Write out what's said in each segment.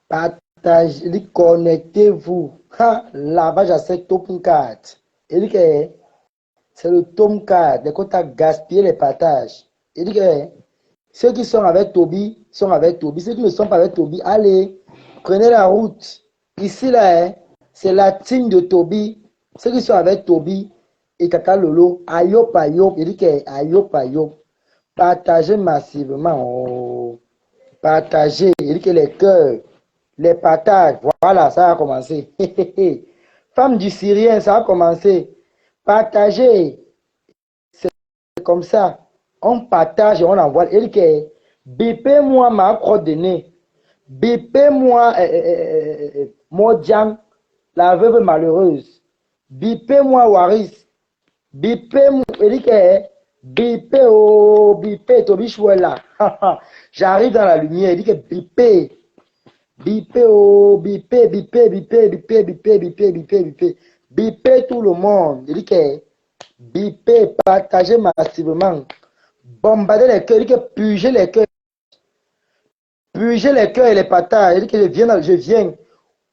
Partagez, connectez-vous. Lavage à 7 tome 4. Il dit que c'est le tome 4. Les contacts gaspiller les partages. Il dit que ceux qui sont avec Toby sont avec Toby. Ceux qui ne sont pas avec Toby, allez, prenez la route. Ici, là, c'est la team de Toby. Ceux qui sont avec Toby et Kaka Lolo, ayop, ayop. Il dit que ayop, ayop. Partagez massivement. Oh. Partagez. Il dit que les cœurs, les partages. Voilà, ça a commencé. Femme du Syrien, ça a commencé. Partagez. C'est comme ça. On partage et on envoie. Il dit que bipez-moi ma coordonnée. Bipez-moi Modian, la veuve malheureuse. Bipez-moi Waris. Bipez-moi. Il dit que bipez, oh, bipez, Tobichouela. J'arrive dans la lumière. Il dit que bipez. Bipez, oh, bipez, bipez, bipez, bipez, bipez, bipez, bipez, bipez. Bipez tout le monde. Il dit que bipez, partagez massivement. Bombardez les cœurs. Il dit que pugez les cœurs. Pugez les cœurs et les patates. Il dit que je viens.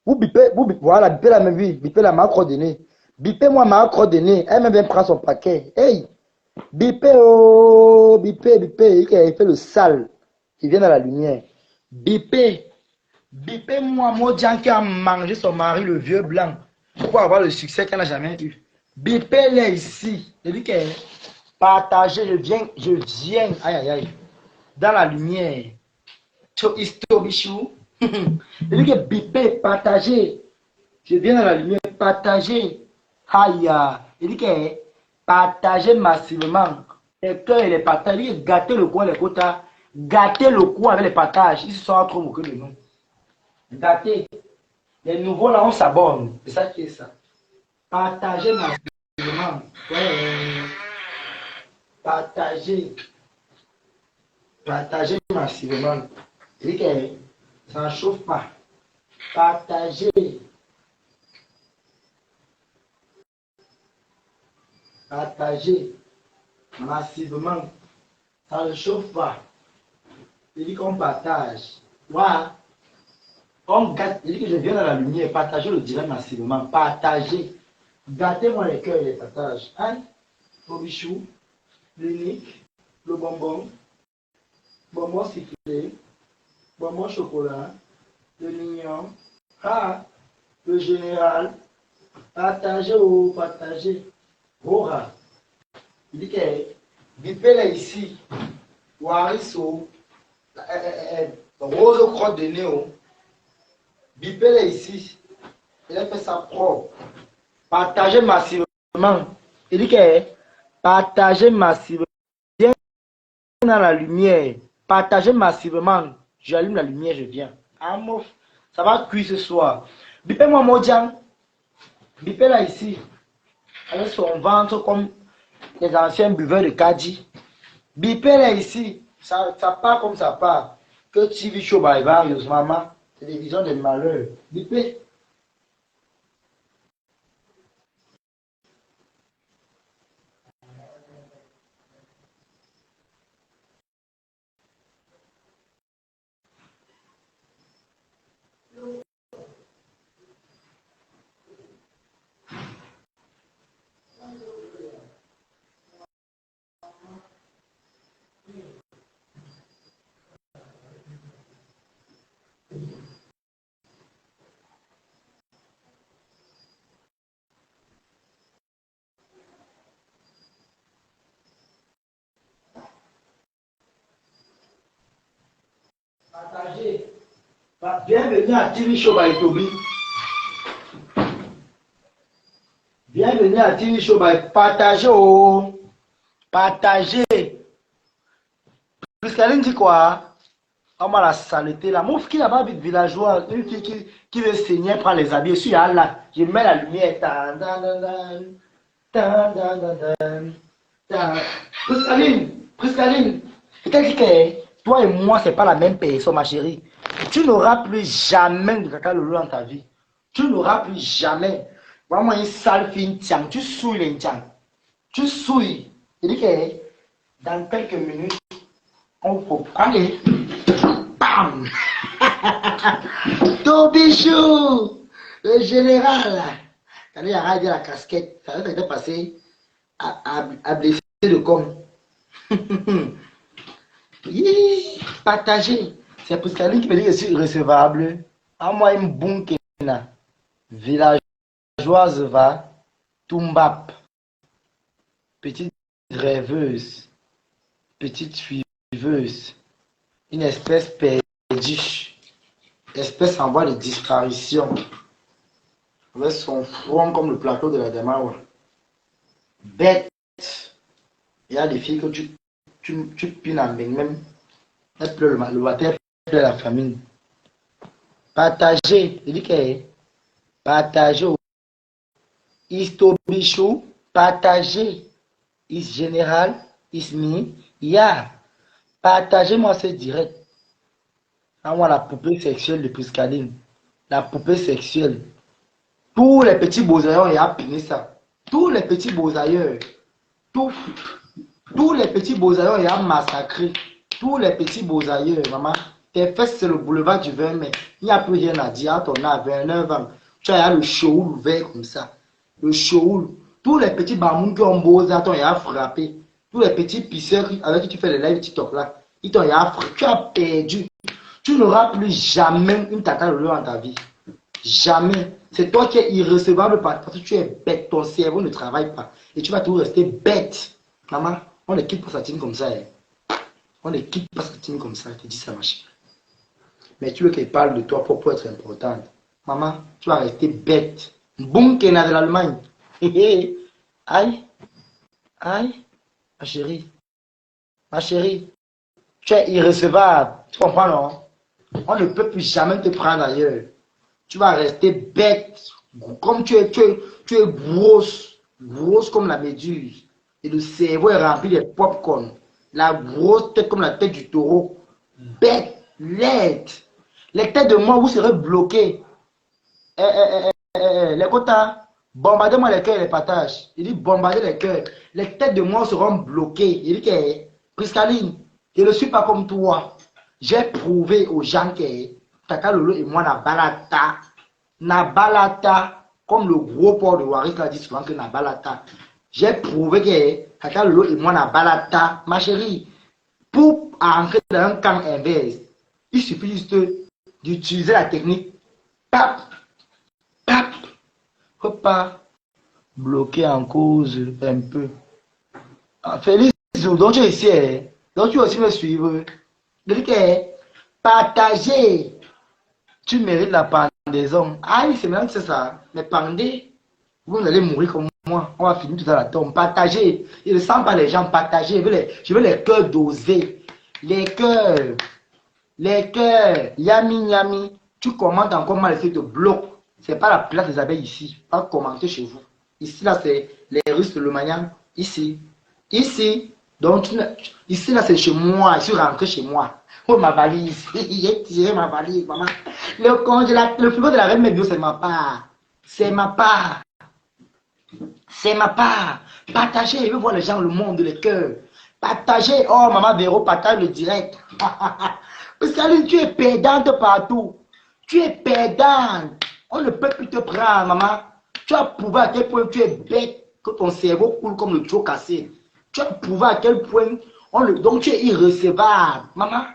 Vous bipez, voilà, bipez la même vie. Bipez la marque coordonnée. Bipez moi ma coordonnée. Elle même prend son paquet. Hey! Bipez, oh, bipez, bipez. Il fait le sale. Il vient dans la lumière. Bipez. Bipez moi, Modian qui a mangé son mari, le vieux blanc, pour avoir le succès qu'elle n'a jamais eu. Bipez-les ici. Il dit que partagez, je viens, aïe, aïe, aïe, dans la lumière. Histobichou. Il dit que bipez, partagez. Je viens dans la lumière, partagez. Aïe, il dit que partagez massivement. Les cœurs et les partages. Il dit que gâtez le coin, les quotas. Gâtez le coin avec les partages. Ils se sont trop moqués de nous. Gâtez. Les nouveaux là, on s'abonne. C'est ça qui est ça. Partagez massivement. Ouais. Partagez. Partagez massivement. Il dit que ça ne chauffe pas. Partagez. Partagez massivement. Ça ne chauffe pas. Il dit qu'on partage. Voilà. On gâte. Il dit que je viens dans la lumière. Partagez le direct massivement. Partagez. Gâtez-moi les cœurs et les partages. Hein? Le bichou, l'unique, le bonbon, bonbon sifflé, bonbon chocolat, le mignon, le général. Partagez ou partagez. Rora. Il dit que bipez là ici. Wariso. Rose crotte de néo. Bipez là ici. Il a fait ça propre. Partagez massivement. Il dit que partagez massivement. Viens dans la lumière. Partagez massivement. J'allume la lumière, je viens. Amof. Ça va cuire ce soir. Bipez-moi Modian. Bipez là ici. Avec son ventre comme les anciens buveurs de Kadi. Bipez là ici. Ça part comme ça part. Que TV show by various maman. Télévision des malheurs. Bipez. Partagez. Bienvenue à TV Show by Toby. Bienvenue à TV Show by Partagez. Oh. Partagez. Puisqu'elle dit quoi? On m'a la saleté là. Mon fils là-bas, villageois, une fille qui veut saigner, prend les habits. Je suis là. Je mets la lumière. Priscaline. Et qu'elle dit que toi et moi, c'est pas la même personne, ma chérie. Tu n'auras plus jamais de caca lolo dans ta vie. Tu n'auras plus jamais. Vraiment une sale fille, tiens. Tu souilles les tiens. Tu souilles. Il dit que dans quelques minutes, on faut. Allez. Bam! Tobichou, le général. Quand il a dit la casquette, ça était passé à blesser le com. Partager. C'est pour ça qui me dit que je suis recevable. À moi, une bonne villageoise va, Tumbap, petite rêveuse, petite suiveuse, une espèce perdue, espèce en voie de disparition, avec son front comme le plateau de la Damawa. Bête. Il y a des filles que tu pines en même. Elle pleure le matin, elle pleure la famine. Partager. Il dit que partager. Istobichou, partager. Is général, is me, yeah. Partagez-moi ce direct. À moi, la poupée sexuelle de Priscaline. La poupée sexuelle. Tous les petits beaux-ailleurs, il y a piné ça. Tous les petits beaux-ailleurs. Tous les petits beaux-ailleurs, il y a massacré. Tous les petits beaux-ailleurs, maman. Tes fesses, c'est le boulevard du 20 mai. Il n'y a plus rien à dire. À ton âge, 29 ans. Tu as le show ouvert comme ça. Le show. Tous les petits bamous qui ont beau, ils t'ont frappé. Tous les petits pisseurs avec qui tu fais les lives TikTok là, ils t'ont frappé. Tu as perdu. Tu n'auras plus jamais une tata de l'eau dans ta vie. Jamais. C'est toi qui es irrecevable parce que tu es bête. Ton cerveau ne travaille pas. Et tu vas toujours rester bête. Maman, on ne quitte pas sa team comme ça. Hein. On ne quitte pas sa team comme ça. Je te dis ça, ma chérie. Mais tu veux qu'elle parle de toi pour être importante. Maman, tu vas rester bête. Bon qu'elle a de l'Allemagne. Aïe, aïe, ma chérie. Ma chérie, tu es irrecevable. Tu comprends, non? On ne peut plus jamais te prendre ailleurs. Tu vas rester bête. Comme tu es grosse. Grosse comme la méduse. Et le cerveau est rempli de popcorn. La grosse tête comme la tête du taureau. Bête, laide. Les têtes de moi, vous serez bloqués. Les quotas, bombardez-moi les cœurs et les partages. Il dit bombardez les cœurs. Les têtes de moi seront bloquées. Il dit que, Priscaline, je ne suis pas comme toi. J'ai prouvé aux gens que Tata Lolo et moi, Nabalata, comme le gros port de Waris a dit souvent que Nabalata. J'ai prouvé que Tata Lolo et moi, Nabalata, ma chérie, pour entrer dans un camp inverse, il suffit juste d'utiliser la technique. Tap, tap, faut pas bloquer en cause un peu. Félix, donc tu es ici, hein? Donc tu aussi me suivre. Donc, partager. Tu mérites la pendaison. Aïe, c'est même ça. Mais pendez, vous allez mourir comme moi. On va finir tout à la tombe. Partager. Je ne sens pas les gens partager. Je veux les cœurs dosés. Les cœurs. Les cœurs. Yami, yami. Tu commentes encore mal, et te bloque. Ce n'est pas la place des abeilles ici. Pas commenter chez vous. Ici, là, c'est les Russes de Lomagnan. Ici. Ici. Donc, ici, là, c'est chez moi. Je suis rentré chez moi. Oh, ma valise. J'ai tiré ma valise, maman. Le frigo de la reine Médio, c'est ma part. C'est ma part. C'est ma part. Partagez. Je veux voir les gens, le monde, les cœurs. Partagez. Oh, maman Véro, partage le direct. Parce que tu es perdante partout. Tu es perdante. On ne peut plus te prendre, maman. Tu as prouvé à quel point tu es bête, que ton cerveau coule comme le tuyau cassé. Tu as prouvé à quel point, donc tu es irrecevable. Maman,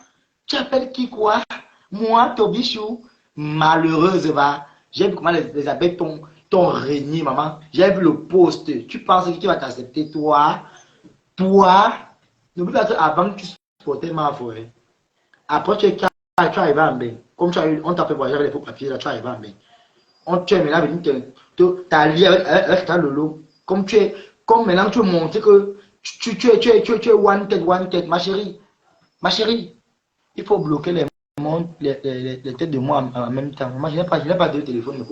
tu appelles qui quoi? Moi, Tobichou, malheureuse, va. J'ai vu comment les abeilles t'ont régné, maman. J'ai vu le post. Tu penses que tu vas t'accepter, toi? Toi? N'oublie pas qu'avant que tu supportais ma forêt. Après, tu es arrivé en bain. Comme on t'a fait voyager avec les faux papiers, là, tu es arrivé en bain. Tu es maintenant venu t'allier avec ta lolo. Comme maintenant tu montres que tu es one tête, ma chérie. Ma chérie, il faut bloquer les têtes de moi en même temps. Moi, je n'ai pas deux téléphones,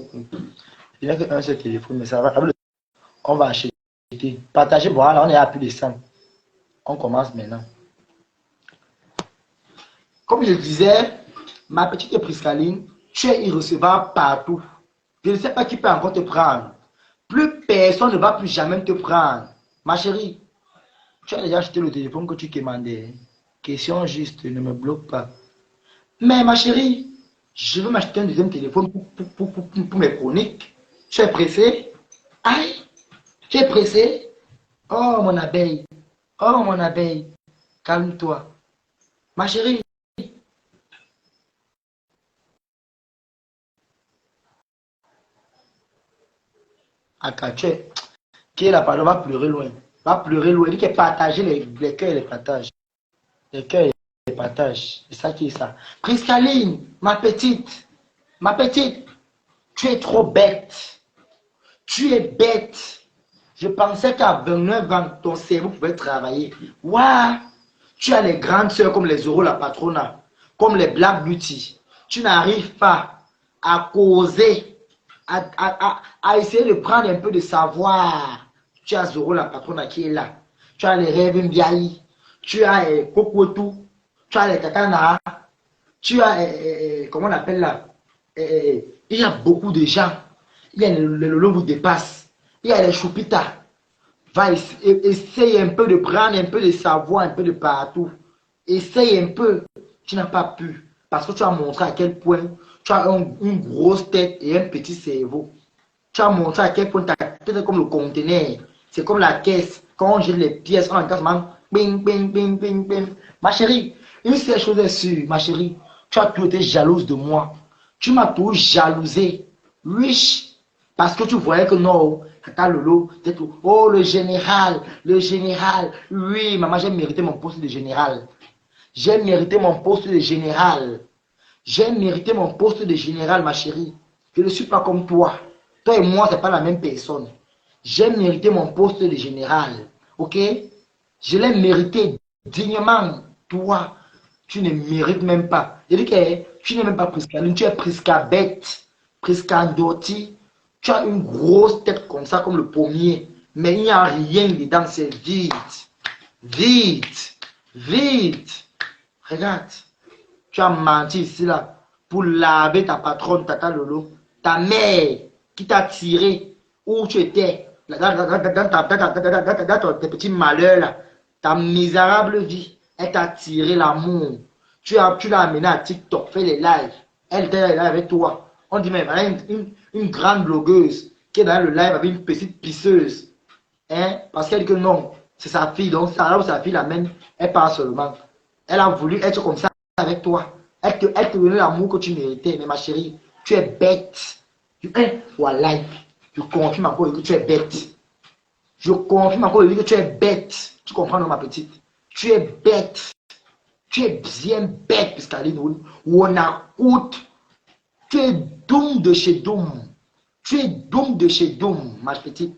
je n'ai qu'un seul téléphone, mais ça va. On va acheter. Partager, voilà, on est à plus de 100. On commence maintenant. Comme je disais, ma petite Priscaline, tu es irrecevable partout. Je ne sais pas qui peut encore te prendre. Plus personne ne va plus jamais te prendre. Ma chérie, tu as déjà acheté le téléphone que tu demandais. Question juste, ne me bloque pas. Mais ma chérie, Je veux m'acheter un deuxième téléphone pour mes chroniques. Tu es pressé? Aïe, tu es pressé? Oh, mon abeille. Oh, mon abeille. Calme-toi. Ma chérie. Akache, qui est là, pardon, va pleurer loin. Va pleurer loin. Il dit qu'il partage les cœurs et les partages. Les cœurs et les partages. C'est ça qui est ça. Priscaline, ma petite, tu es trop bête. Tu es bête. Je pensais qu'à 29 ans, ton cerveau pouvait travailler. Waouh! Tu as les grandes sœurs comme les Zoro, la Patrona, comme les Black Beauty. Tu n'arrives pas à causer, à essayer de prendre un peu de savoir. Tu as Zoro, la Patrona qui est là. Tu as les rêves Mbiaï. Tu as Kokotou. Tu as les Kakana. Tu as, comment on appelle là? Il y a beaucoup de gens. Il y a le Lolo vous dépasse. Il y a les Choupita. Va essayer un peu de prendre un peu de savoir, un peu de partout. Essaye un peu. Tu n'as pas pu. Parce que tu as montré à quel point tu as une grosse tête et un petit cerveau. Tu as montré à quel point ta tête est comme le conteneur. C'est comme la caisse. Quand on jette les pièces, on entend seulement bing, bing, bing, bing, bing. Ma chérie, une seule chose est sûre, ma chérie. Tu as toujours été jalouse de moi. Tu m'as toujours jalousé. Riche. Parce que tu voyais que non, Tata Lolo, oh le général, oui, maman, j'ai mérité mon poste de général. J'ai mérité mon poste de général. J'ai mérité mon poste de général, ma chérie. Je ne suis pas comme toi. Toi et moi, ce n'est pas la même personne. J'ai mérité mon poste de général. Ok? Je l'ai mérité dignement. Toi, tu ne mérites même pas. Je dis que tu n'es même pas Priscaline, tu es Priscabette, Priscandoti. Tu as une grosse tête comme ça, comme le pommier. Mais il n'y a rien dedans, c'est vide. Vide. Vide. Regarde. Tu as menti ici, là, pour laver ta patronne, Tata Lolo. Ta mère qui t'a tiré où tu étais, dans tes petits malheurs, là. Ta misérable vie, elle t'a tiré l'amour. Tu l'as amené à TikTok, fait les lives. Elle était là avec toi. On dit même, elle a une grande blogueuse qui est dans le live avec une petite pisseuse. Hein? Parce qu'elle dit que non, c'est sa fille. Donc, ça, là où sa fille l'amène, elle part seulement. Elle a voulu être comme ça avec toi. Elle te donnait l'amour que tu méritais. Mais ma chérie, tu es bête. Voilà. Je confirme encore que tu es bête. Je confirme encore que tu es bête. Tu comprends, non, ma petite? Tu es bête. Tu es bien bête, Piscaline. On a coûte. Tu es Doom de chez Doom. Tu es Doom de chez Doom, ma petite.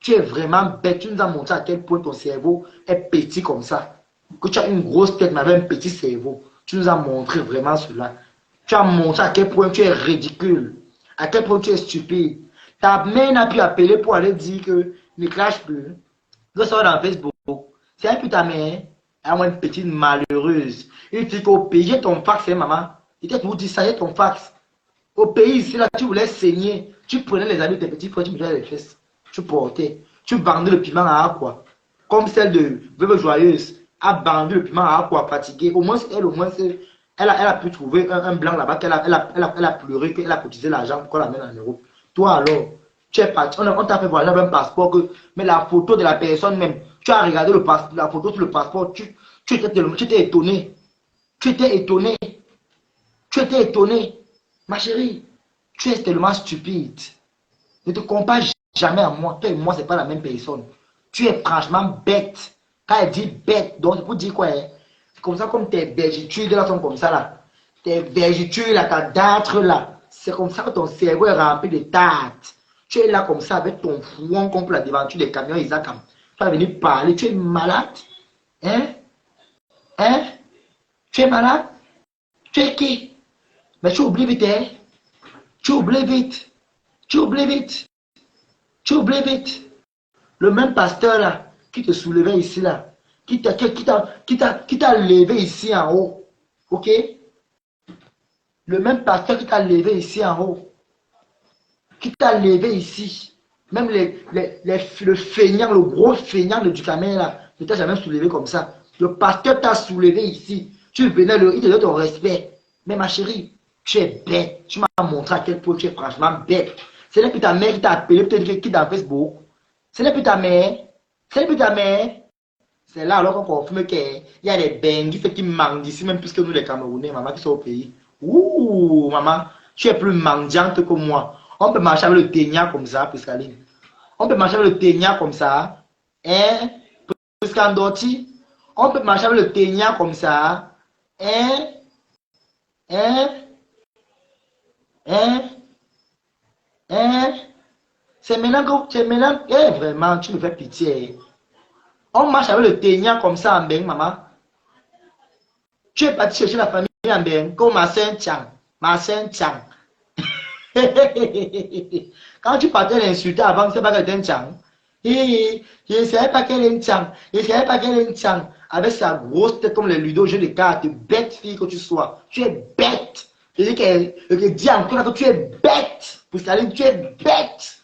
Tu es vraiment bête. Tu nous as montré à quel point ton cerveau est petit comme ça. Que tu as une grosse tête, mais avec un petit cerveau. Tu nous as montré vraiment cela. Tu as montré à quel point tu es ridicule. À quel point tu es stupide. Ta mère n'a pu appeler pour aller dire que ne clash plus. Que ça va dans Facebook. C'est un peu ta mère. Elle est une petite malheureuse. Il dit qu'au pays, j'ai ton fax, hein, maman. Il t'a toujours dit ça, j'ai ton fax. Au pays, ici, là, tu voulais saigner. Tu prenais les amis de tes petits frères, tu me donnais les fesses. Tu portais. Tu vendais le piment à Aqua. Comme celle de Veuve Joyeuse a vendu le piment à Aqua fatigué. Au moins, elle a pu trouver un blanc là-bas qu'elle a pleuré, qu'elle a cotisé l'argent pour qu'on l'amène en Europe. Toi alors, tu es parti. On t'a fait voyager avec un passeport, mais la photo de la personne même, tu as regardé la photo sur le passeport, tu étais étonné. Tu étais étonné. Tu étais étonné. Ma chérie, tu es tellement stupide. Ne te compare jamais à moi. Toi et moi, ce n'est pas la même personne. Tu es franchement bête. Quand elle dit bête, donc c'est pour dire quoi, hein? C'est comme ça, comme tes vergitudes là sont comme ça là. Tes vergitudes là, ta dâtre là. C'est comme ça que ton cerveau est rempli de tâtes. Tu es là comme ça avec ton front contre la devanture des camions Isaac. Tu vas venir parler. Tu es malade? Hein? Hein? Tu es malade? Tu es qui? Mais tu oublies vite, hein? Tu oublies vite. Tu oublies vite. Tu oublies vite. Le même pasteur là, qui te soulevait ici là, qui t'a levé ici en haut. Ok? Le même pasteur qui t'a levé ici en haut. Qui t'a levé ici. Même le feignant, le gros feignant de Ducamel là, ne t'a jamais soulevé comme ça. Le pasteur t'a soulevé ici. Tu venais, il te donne ton respect. Mais ma chérie, Tu es bête. Tu m'as montré à quel point tu es franchement bête. Ce n'est plus ta mère qui t'a appelé, peut-être qui dans Facebook. Ce n'est plus ta mère. Ce n'est plus ta mère. C'est là alors qu'on confirme qu'il y a des benguistes qui mangent ici, même plus que nous les Camerounais, maman, qui sont au pays. Ouh, maman, tu es plus mendiante que moi. On peut marcher avec le ténia comme ça, Priscaline. On peut marcher avec le ténia comme ça. Hein? Priscandoti. On peut marcher avec le ténia comme ça. Hein? Hein? Hein? Hein? C'est maintenant que... C'est maintenant... Eh, vraiment, tu me fais pitié. On marche avec le ténia comme ça en Beng, maman. Tu es parti chercher la famille en Beng, comme ma Saint-Tiang. Ma Saint-Tiang. Quand tu partais l'insulter avant, c'est pas qu'elle était un Tiang. Je ne savais pas qu'elle est un Tiang. Je ne savais pas qu'elle est un Tiang. Avec sa grosse tête comme les Ludo, jeu de cartes, bête fille que tu sois. Tu es bête. Je dis qu'elle dit encore que tu es bête. Pour Staline, tu es bête.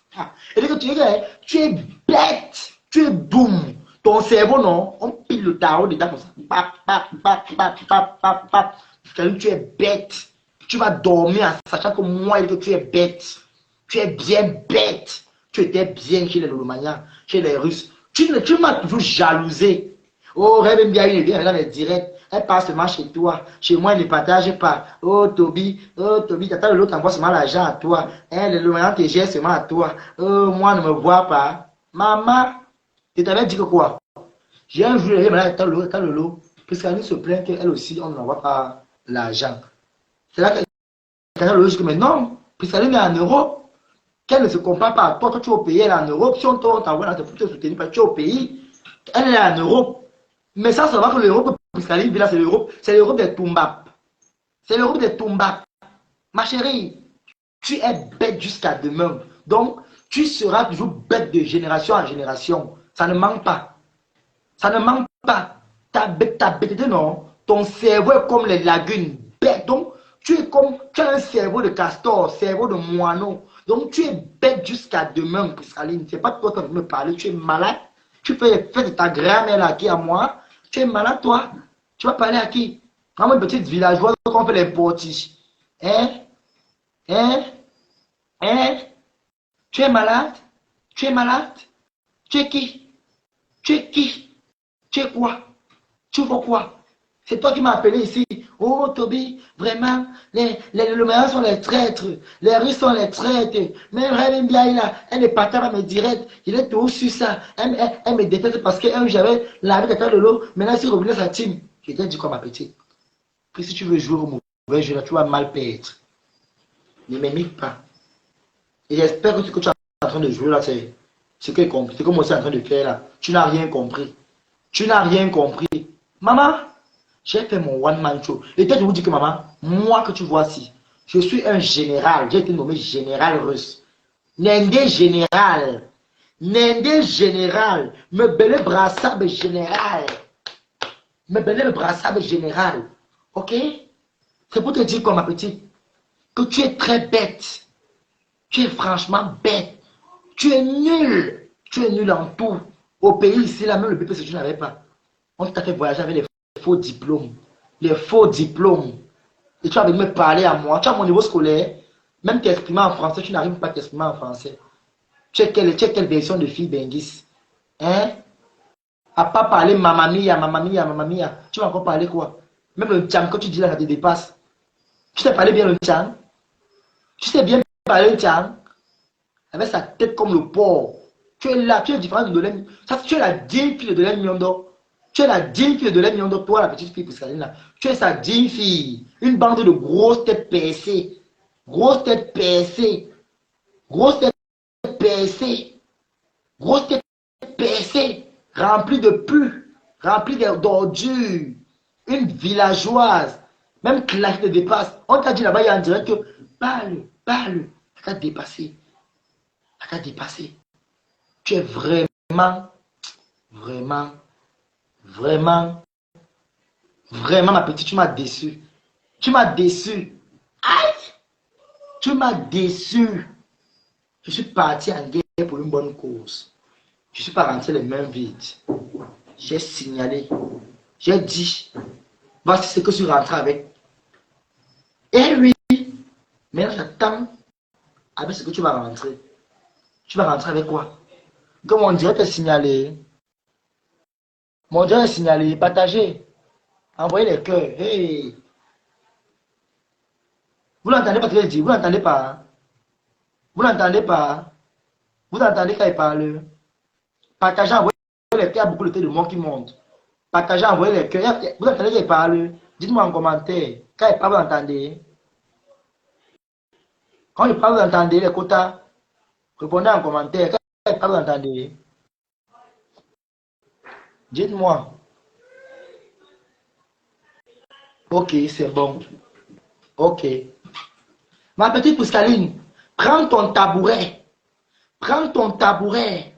Et que tu es bête. Tu es boum. Ton cerveau, non, on pile le tarot dedans comme ça. Pap, pap, pap, pap, pap, pap, pap. Staline, tu es bête. Tu vas dormir en sachant que moi, que tu es bête. Tu es bien bête. Tu étais bien chez les Lolomaniens, chez les Russes. Tu m'as toujours jalousé. Oh, Rêve bien, il vient dans les directs. Elle passe seulement chez toi. Chez moi, elle ne partage pas. Oh, Toby, t'attends l'autre envoie seulement l'argent à toi. Hein, le Lolomaniens te gère seulement à toi. Oh, moi, ne me vois pas. Maman, tu t'avais dit que quoi? J'ai un jour, elle m'a dit, t'as le lot. Puisqu'elle se plaint qu'elle aussi, on n'envoie pas l'argent. C'est là qu'elle a logique, mais non, puisqu'elle est en Europe. Qu'elle ne se compare pas à toi, quand tu es au pays, elle est en Europe. Si on t'envoie là, pour te soutenir, parce que tu es au pays, elle est en Europe. Mais ça va que l'Europe, puisqu'elle vit là, c'est l'Europe des Toumbap. C'est l'Europe des Toumbap. Ma chérie, tu es bête jusqu'à demain. Donc, tu seras toujours bête de génération en génération. Ça ne manque pas. Ça ne manque pas. Ta bête, non. Ton cerveau est comme les lagunes. Bête. Donc, tu as un cerveau de castor, cerveau de moineau. Donc, tu es bête jusqu'à demain, Priscaline. Ce n'est pas toi qui vas me parler. Tu es malade. Tu fais de ta grand-mère là qui à moi. Tu es malade, toi. Tu vas parler à qui? Vraiment une petite villageoise qu'on fait les portiches. Hein? Hein? Hein? Tu es malade? Tu es malade? Tu es qui? Tu es qui? Tu es quoi? Tu vois quoi? C'est toi qui m'as appelé ici. Oh, Toby, vraiment, les Lomans sont les traîtres. Les Russes sont les traîtres. Même Rêve bien, elle est partie à mes directs. Il est tout sur ça. Elle me déteste parce que j'avais lavé le tas de l'eau. Maintenant, si revenu sa team, je t'ai dit quoi, ma petite? Que si tu veux jouer au mauvais jeu, là, tu vas mal perdre. Ne m'imite pas. Et j'espère que ce que tu es en train de jouer là, c'est ce que moi je suis en train de faire là. Tu n'as rien compris. Tu n'as rien compris. Maman, j'ai fait mon one-man show. Et toi, je vous dis que maman, moi que tu vois ici, je suis un général. J'ai été nommé général russe. Nendé général. Nendé général. Me belé brassable général. Me belé brassable général. Ok? C'est pour te dire, quoi, ma petite, que tu es très bête. Tu es franchement bête. Tu es nul. Tu es nul en tout. Au pays ici, là, même le BPC, tu n'avais pas. On t'a fait voyager avec les faux diplômes. Les faux diplômes. Et tu vas venir me parler à moi. Tu as mon niveau scolaire. Même t'exprimer en français, tu n'arrives pas à t'exprimer en français. Tu es quelle version de fille Benguis? Hein? À pas parler mamma mia, mamma mia, mamma mia. Tu vas encore parler quoi? Même le tchang, quand tu dis là, ça te dépasse. Tu sais parler bien le tchang? Tu sais bien parler le tchang? Avec sa tête comme le porc. Tu es là, tu es différent de Dolem. Tu es la digne fille de Dolem Miondo. Tu es la digne fille de Dolem Miondo, toi, la petite fille Priscaline là. Tu es sa digne fille. Une bande de grosses têtes percées. Grosses têtes percées. Grosses têtes percées. Grosses têtes percées. Remplies de pu. Remplies d'ordures. Une villageoise. Même classe de dépasse. On t'a dit là-bas, il y a un direct que parle. Ça t'a dépassé. Ça t'a dépassé. Tu es vraiment, ma petite, tu m'as déçu. Tu m'as déçu. Aïe! Tu m'as déçu. Je suis parti en guerre pour une bonne cause. Je ne suis pas rentré les mains vides. J'ai signalé. J'ai dit, voici ce que je suis rentré avec. Et lui, Maintenant, j'attends avec ce que tu vas rentrer. Tu vas rentrer avec quoi? Comme on dirait te signaler. Mon Dieu est signalé, partagez. Envoyez les cœurs. Hey. Vous n'entendez pas ce qu'il dit? Vous n'entendez pas? Hein? Vous n'entendez pas? Vous entendez quand il parle? Partagez, envoyez les cœurs. Il y a beaucoup de de moi qui montent. Partagez, envoyez les cœurs. Vous entendez quand il parle? Dites-moi en commentaire. Quand il parle, vous entendez? Quand il parle, vous entendez les quotas? Répondez en commentaire. Quand il parle, vous entendez? Dites-moi. Ok, c'est bon. Ok. Ma petite Pouscaline, prends ton tabouret. Prends ton tabouret.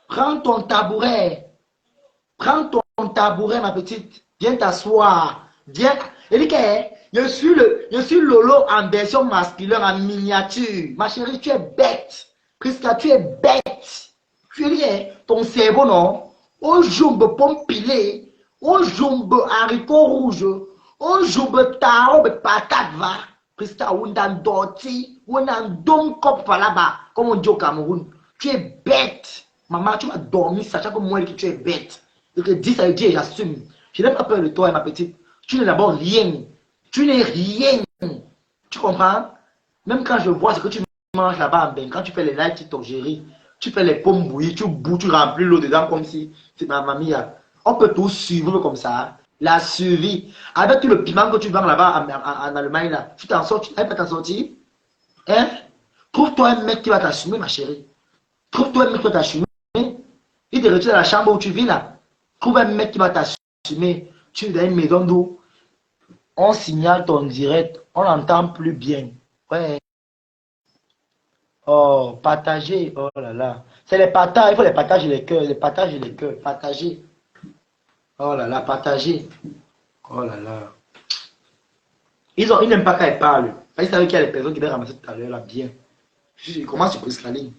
Prends ton tabouret. Prends ton tabouret, ma petite. Viens t'asseoir. Viens. Elle dit que je suis Lolo en version masculine, en miniature. Ma chérie, tu es bête. Prisca, tu es bête. Tu es ton cerveau, non? Au jumbe pomme pilée. Au jumbe haricot rouge. Au jumbe tao, patate va. Prisca, on a dorti. On a un dom cop là-bas. Comme on dit au Cameroun. Tu es bête. Maman, tu m'as dormi, sachant que moi, que tu es bête. Et que dis ça veut dire, j'assume. Je n'ai pas peur de toi, ma petite. Tu n'es d'abord rien. Tu n'es rien. Tu comprends? Même quand je vois ce que tu manges là-bas, ben, quand tu fais les lives TikTok, tu fais les pommes bouillies, tu bouilles, tu remplis l'eau dedans comme si c'est ma mamie. On peut tout suivre comme ça. La survie. Avec tout le piment que tu vends là-bas en Allemagne, là, tu t'en sors, tu n'arrives pas t'en sortir. Hein? Trouve-toi un mec qui va t'assumer, ma chérie. Trouve-toi un mec qui va t'assumer. Il te retire à la chambre où tu vis là. Trouve un mec qui va t'assumer. Tu es dans une maison d'eau. On signale ton direct. On n'entend plus bien. Ouais. Oh, partager. Oh là là. C'est les partages. Il faut les partager les cœurs. Les partages les cœurs. Partager. Oh là là, partager. Oh là là. Ils n'aiment pas quand ils parlent. Ils savent qu'il y a des personnes qui viennent ramasser tout à l'heure là, bien. Je commence sur la ligne.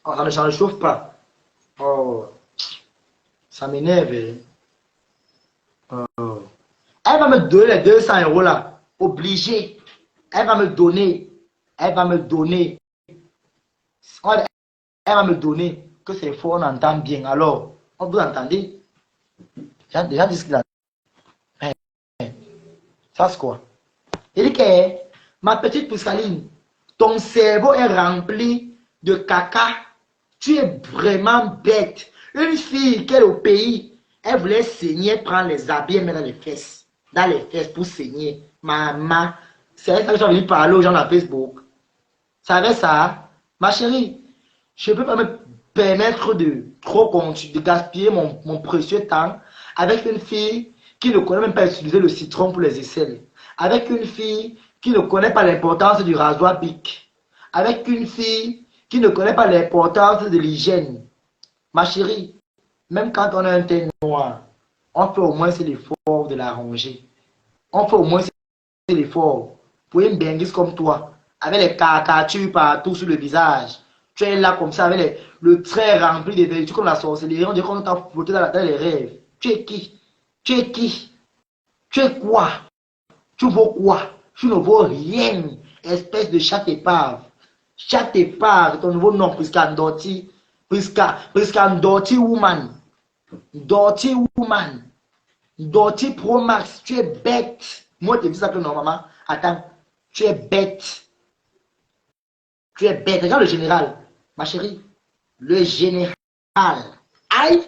Oh, ça ne chauffe pas. Oh, ça m'énerve. Oh. Elle va me donner les 200 € là. Obligé. Elle va me donner. Elle va me donner. Elle va me donner. Que c'est faux, on entend bien. Alors, vous entendez? Les gens disent qu'il a. Ça, c'est quoi? Il dit que ma petite Pouscaline, ton cerveau est rempli de caca. Tu es vraiment bête. Une fille qui est au pays, elle voulait saigner, prendre les habits et mettre dans les fesses. Dans les fesses pour saigner. Maman, c'est ça que j'ai envie parler aux gens dans Facebook. Ça avait ça? Ma chérie, je ne peux pas me permettre de trop de gaspiller mon précieux temps avec une fille qui ne connaît même pas utiliser le citron pour les aisselles. Avec une fille qui ne connaît pas l'importance du rasoir bic. Avec une fille qui ne connaît pas l'importance de l'hygiène. Ma chérie, même quand on a un teint noir, on fait au moins l'effort de l'arranger. On fait au moins l'effort pour une benguise comme toi, avec les caricatures partout sur le visage. Tu es là comme ça, avec le trait rempli de vertus comme la sorcellerie. On dirait qu'on t'a foutu dans les rêves. Tu es qui? Tu es qui? Tu es quoi? Tu vaux quoi? Tu ne vaux rien, espèce de chat épave. Chat épave, ton nouveau nom, Prisca Ndoti. Prisca Ndoti Woman. Ndoti Woman. Ndoti Pro Max. Tu es bête. Moi, je te dis ça que non, maman. Attends. Tu es bête. Tu es bête. Regarde le général. Ma chérie. Le général. Aïe.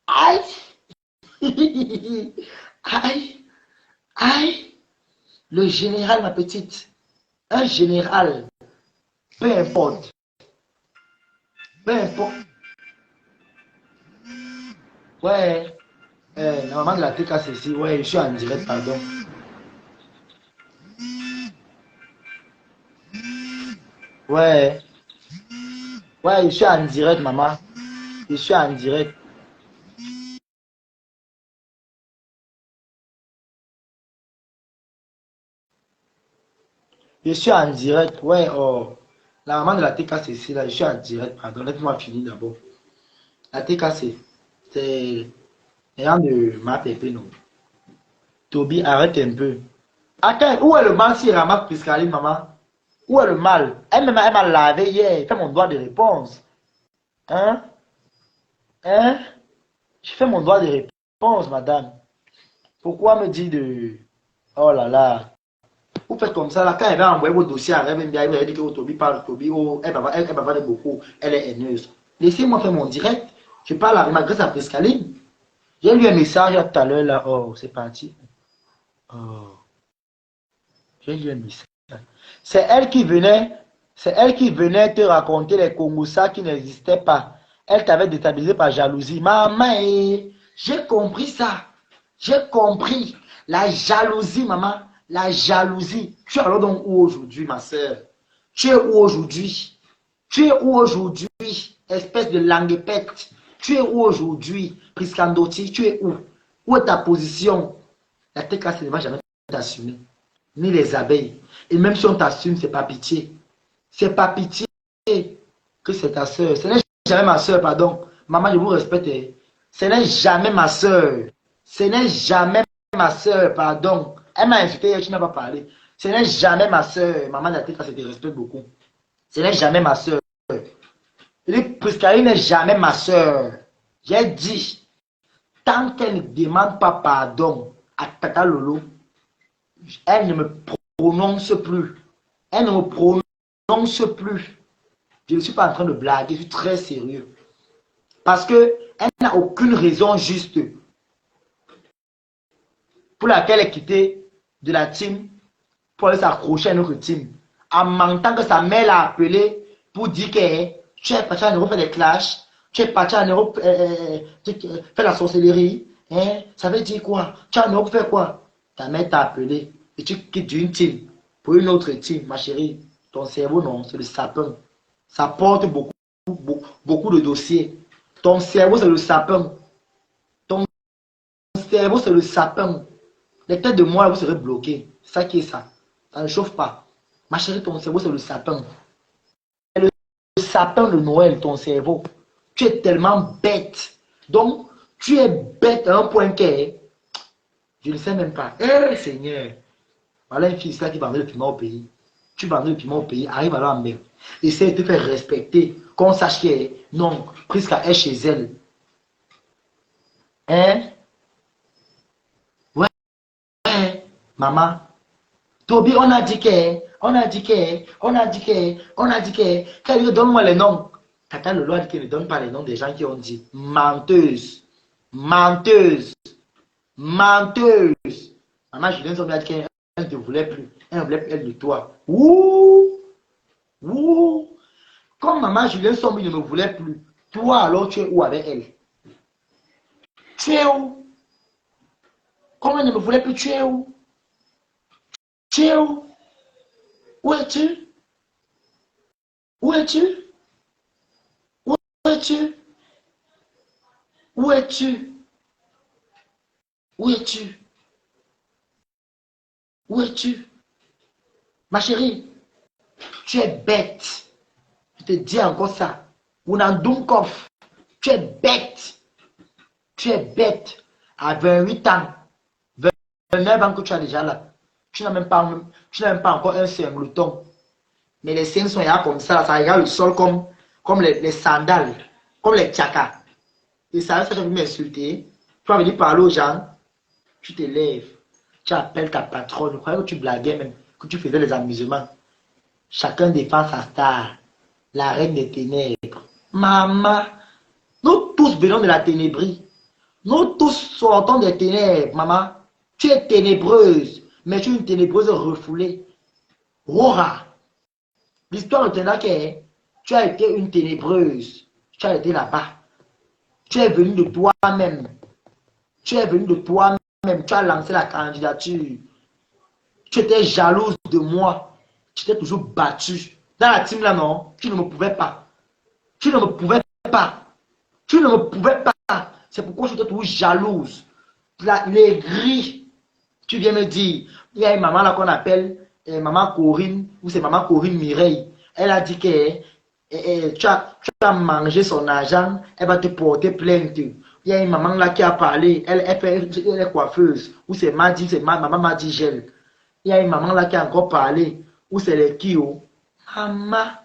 Aïe. Aïe. Aïe. Le général, ma petite. Un général. Peu importe. Peu importe. Ouais. Normalement, de la TKCC. Ouais, je suis en direct, pardon. Ouais. Ouais, je suis en direct, maman. Je suis en direct. Je suis en direct. Ouais, oh. La maman de la TKCC, là, je suis en direct. Pardon, laisse-moi finir d'abord. La TKC, c'est les gens de ma pépé, non. Toby, arrête un peu. Attends, où est le banc si ramasse Piscaline, maman? Où est le mal? Elle m'a lavé hier. Fait mon droit de réponse. Hein? Hein? Je fais mon droit de réponse, madame. Pourquoi me dire de... Oh là là. Vous faites comme ça, là, quand elle va envoyer vos dossiers à Rêve Mbia, elle va dire que Toby parle, Toby, oh, elle va parler beaucoup, elle est haineuse. Laissez-moi faire mon direct. Je parle avec ma grâce à Prescaline. J'ai lu un message tout à l'heure, là. Oh, c'est parti. Oh. J'ai lu un message. C'est elle qui venait te raconter les Kongosa qui n'existaient pas. Elle t'avait déstabilisé par jalousie. Maman, j'ai compris ça. J'ai compris. La jalousie, maman. La jalousie. Tu es alors donc où aujourd'hui, ma soeur? Tu es où aujourd'hui? Tu es où aujourd'hui? Espèce de languepette. Tu es où aujourd'hui? Priscandoti, tu es où? Où est ta position? La tête cassée ne va jamais t'assumer. Ni les abeilles. Et même si on t'assume, c'est pas pitié. C'est pas pitié que c'est ta soeur. Ce n'est jamais ma soeur, pardon. Maman, je vous respecte. Ce n'est jamais ma soeur. Ce n'est jamais ma soeur, pardon. Elle m'a insulté, tu n'as pas parlé. Ce n'est jamais ma soeur. Maman, la tête, ça te respecte beaucoup. Ce n'est jamais ma soeur. Priscaline n'est jamais ma soeur. J'ai dit, tant qu'elle ne demande pas pardon à Tata Lolo, elle ne me prononce plus. Elle ne me prononce plus. Je ne suis pas en train de blaguer, je suis très sérieux. Parce qu'elle n'a aucune raison juste pour laquelle elle est quittée de la team pour aller s'accrocher à notre team. En mentant que sa mère l'a appelé pour dire que tu es parti en Europe faire des clashs, tu es parti en Europe faire la sorcellerie. Hein? Ça veut dire quoi? Tu es en Europe faire quoi? Ta mère t'a appelé et tu quittes d'une team pour une autre team, ma chérie. Ton cerveau, non, c'est le sapin. Ça porte beaucoup de dossiers. Ton cerveau, c'est le sapin. Ton cerveau, c'est le sapin. Les têtes de moi, vous serez bloqués. C'est ça qui est ça. Ça ne chauffe pas. Ma chérie, ton cerveau, c'est le sapin. C'est le sapin de Noël, ton cerveau. Tu es tellement bête. Donc, tu es bête à un point que je ne sais même pas. Eh, Seigneur. Voilà une fille qui vendait le piment au pays. Tu vendais le piment au pays, arrive alors en mer. Essaye de te faire respecter. Qu'on sache que non, Prisca est chez elle. Hein? Ouais, maman. Toby, on a dit qu'elle donne-moi les noms. Tata Lolo a dit qu'elle ne donne pas les noms des gens qui ont dit. Menteuse. Menteuse. Menteuse. Maman Julien Sommet a dit qu'elle ne te voulait plus. Elle ne voulait plus elle de toi. Ouh. Ouh. Comme maman Julien Sommet ne me voulait plus, toi alors tu es où avec elle? Tu es où? Comme elle ne me voulait plus, tu es où? Tu es où? Où es-tu? Où es-tu? Où es-tu? Où es-tu? Où es-tu? Où es-tu? Ma chérie, tu es bête. Je te dis encore ça. Ounandounkov, tu es bête. Tu es bête. À 28 ans, 29 ans que tu as déjà là. Tu n'as même pas encore un singleton. Mais les seins sont là comme ça regarde le sol comme les sandales, comme les tchakas. Et ça, tu vas m'insulter. Tu vas venir parler aux gens. Tu te lèves. Tu appelles ta patronne. Je croyais que tu blaguais même, que tu faisais les amusements. Chacun défend sa star. La reine des ténèbres. Maman, nous tous venons de la ténébrie. Nous tous sortons des ténèbres, maman. Tu es ténébreuse, mais tu es une ténébreuse refoulée. Rora. L'histoire de que tu as été une ténébreuse. Tu as été là-bas. Tu es venu de toi-même. Tu es venu de toi-même. Tu as lancé la candidature. Tu étais jalouse de moi. Tu t'es toujours battue. Dans la team là, non, tu ne me pouvais pas. Tu ne me pouvais pas. Tu ne me pouvais pas. C'est pourquoi je suis toujours jalouse. Les gris, tu viens me dire, il y a une maman là qu'on appelle maman Corinne, ou c'est maman Corinne Mireille. Elle a dit que tu as mangé son argent, elle va te porter plainte. Il y a une maman là qui a parlé, elle est coiffeuse, ou c'est maman Madigel. Il y a une maman là qui a encore parlé, ou c'est les Kio. Ama,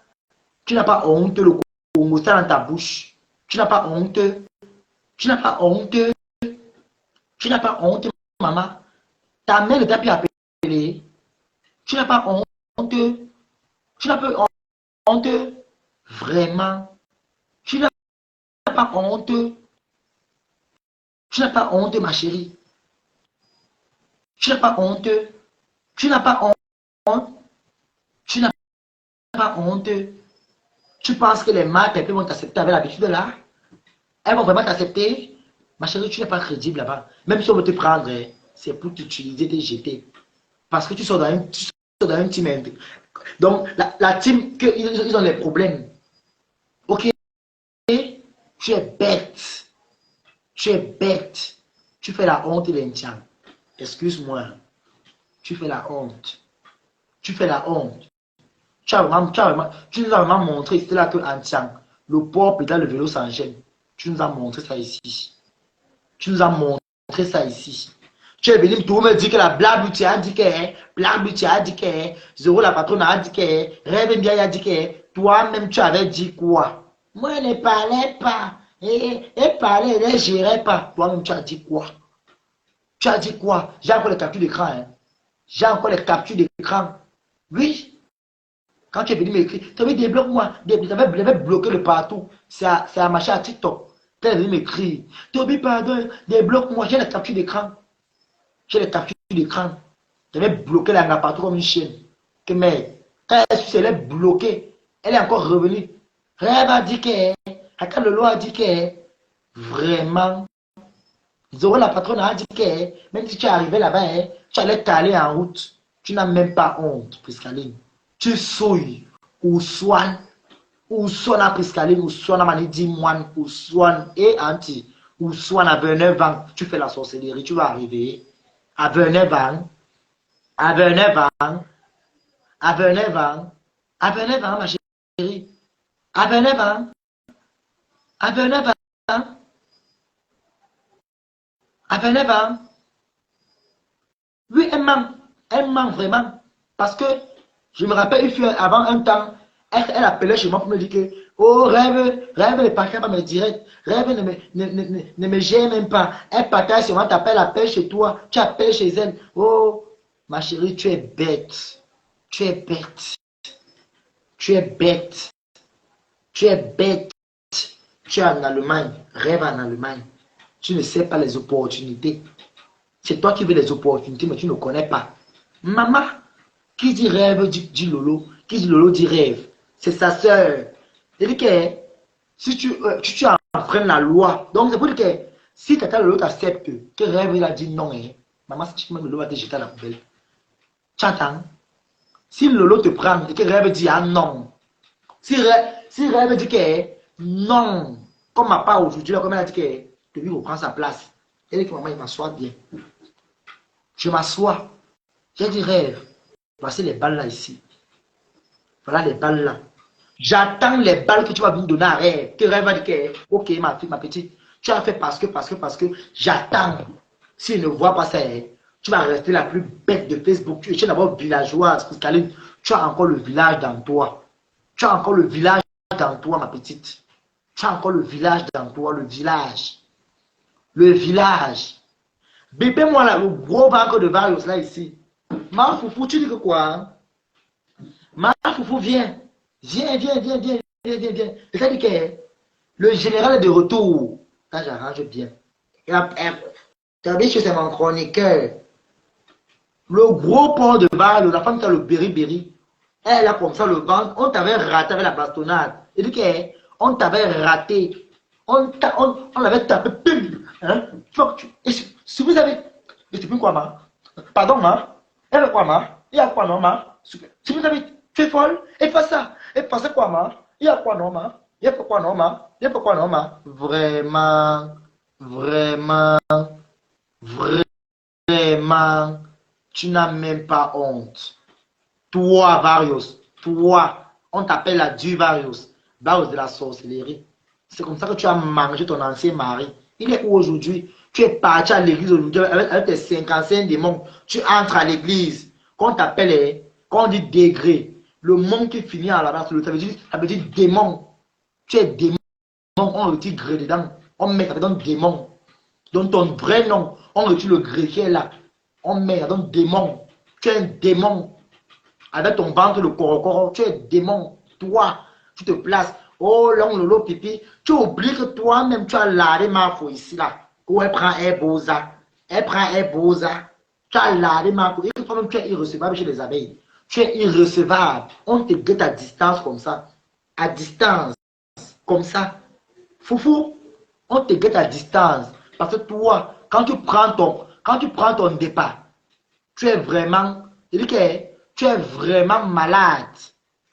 tu n'as pas honte, le Congo, ça dans ta bouche. Tu n'as pas honte. Tu n'as pas honte. Tu n'as pas honte, maman. Ta mère ne t'a plus appelé. Tu n'as pas honte. Tu n'as pas honte. Vraiment. Tu n'as pas honte. Tu n'as pas honte, ma chérie. Tu n'as pas honte. Tu n'as pas honte. Tu n'as pas honte. Tu penses que les marques vont t'accepter avec l'habitude là? Elles vont vraiment t'accepter? Ma chérie, tu n'es pas crédible là-bas. Même si on veut te prendre, c'est pour t'utiliser, te jeter. Parce que tu sors dans un team. Donc, la team, ils ont des problèmes. Ok? Tu es bête. Tu es bête. Tu fais la honte, l'intien. Excuse-moi. Tu fais la honte. Tu fais la honte. Tu nous as vraiment montré, c'était là que Antian, le pauvre pédale le vélo sans gêne. Tu nous as montré ça ici. Tu nous as montré ça ici. Tu es venu tout me dire que la blague tu as dit que, blague tu as dit que, Zéro la patronne a dit que, Rêve bien a dit que, toi-même tu avais dit quoi? Moi je ne parlais pas. Et parlait, elle ne gérait pas. Toi-même tu as dit quoi? Tu as dit quoi? J'ai encore les captures d'écran. Hein? J'ai encore les captures d'écran. Oui. Quand tu es venu m'écrire, tu avais débloque-moi. Tu avais bloqué le partout. C'est à machin à TikTok. Tu es venu m'écrire. Toby, pardon, débloque-moi. J'ai les captures d'écran. J'ai les captures d'écran. Tu avais bloqué la partout comme une chienne. Que mais, quand elle est bloquée, elle est encore revenue. Rêve a dit que, Akal Lolo a dit que, vraiment, Zoro la patronne a dit que, même si tu es arrivé là-bas, tu allais t'aller en route. Tu n'as même pas honte, Priscaline. Tu souilles, ou soin à Priscaline, ou soin à Manidi Moine, ou soin et anti, ou soin à 29 ans. Tu fais la sorcellerie, tu vas arriver à 29 ans, à 29 ans, à 29 ans, à 29 ans, ma chérie, à 29 ans, à 29 ans, à 29 ans. Oui, elle ment vraiment. Parce que je me rappelle, il fut avant un temps, elle appelait chez moi pour me dire que, oh, rêve ne partage pas mes directs, rêve ne me gère même pas. Elle partage sur moi, t'appelles, appelle chez toi, tu appelles chez elle. Oh, ma chérie, tu es bête. Tu es bête. Tu es bête. Tu es bête. Tu es en Allemagne, rêve en Allemagne. Tu ne sais pas les opportunités. C'est toi qui veux les opportunités, mais tu ne connais pas. Maman, qui dit rêve dit Lolo. Qui dit Lolo dit rêve. C'est sa soeur. C'est-à-dire que si tu enfreins la loi, donc c'est pour dire que si Tata Lolo t'accepte que rêve il a dit non, maman, si Lolo va te jeter à la poubelle. Tu entends? Si Lolo te prend et que rêve dit ah non. Si rêve dit que non, comme ma part aujourd'hui, comme elle a dit que lui reprend sa place. Elle dit que maman, il m'assoit bien. Je m'assois. J'ai dit rêve. Voici les balles là ici. Voilà les balles là. J'attends les balles que tu vas venir donner à rêve. Que rêve va dire que, ok, ma fille, ma petite, tu as fait parce que j'attends. S'il ne voit pas ça, tu vas rester la plus bête de Facebook. Tu es d'abord villageoise, Caline. Tu as encore le village dans toi. Tu as encore le village dans toi, ma petite. Tu as encore le village dans toi, le village. Le village. Bébé, moi là, le gros ventre de Varios là ici. Ma foufou, tu dis que quoi? Ma foufou, viens. Viens. C'est-à-dire que le général est de retour. Là, j'arrange bien. Tu as dit que c'est mon chroniqueur. Le gros port de Varios, la femme qui a le berry. Elle a comme ça le ventre. On t'avait raté avec la bastonnade. C'est-à-dire qu'on t'avait raté. On l'avait tapé. Hein? Si vous avez. Et tu peux quoi, ma? Pardon, ma? Elle veut quoi, ma? Il y a quoi, non, ma? Si vous avez. Tu es folle? Et pas ça. Et pas ça, quoi, ma? Il y a quoi, non, ma? Il y a quoi, non, ma? Il y a quoi, non, ma? Vraiment. Tu n'as même pas honte. Toi, Varios. Toi. On t'appelle la du Varios. Varios de la sorcellerie. C'est comme ça que tu as mangé ton ancien mari. Il est où aujourd'hui? Tu es parti à l'église aujourd'hui avec tes 55 démons. Tu entres à l'église. Quand on t'appelle, quand on dit degré, Le monde qui finit à la base, ça veut dire démon. Tu es démon, on retire gré dedans. On met, ça veut dire démon. Donc ton vrai nom, on retire le gré qui est là. On met, ça donne démon. Tu es un démon. Avec ton ventre, le corps, tu es démon. Toi, tu te places. Oh, l'ongle, lolo, pipi. Tu oublies que toi-même, tu as lardé ma foi ici, là. Où elle prend un boza. Elle prend un boza. Tu as lardé ma foi. Et toi-même, tu es irrecevable chez les abeilles. Tu es irrecevable. On te guette à distance comme ça. À distance. Comme ça. Foufou, on te guette à distance. Parce que toi, quand tu prends ton départ, tu es vraiment, tu es vraiment malade.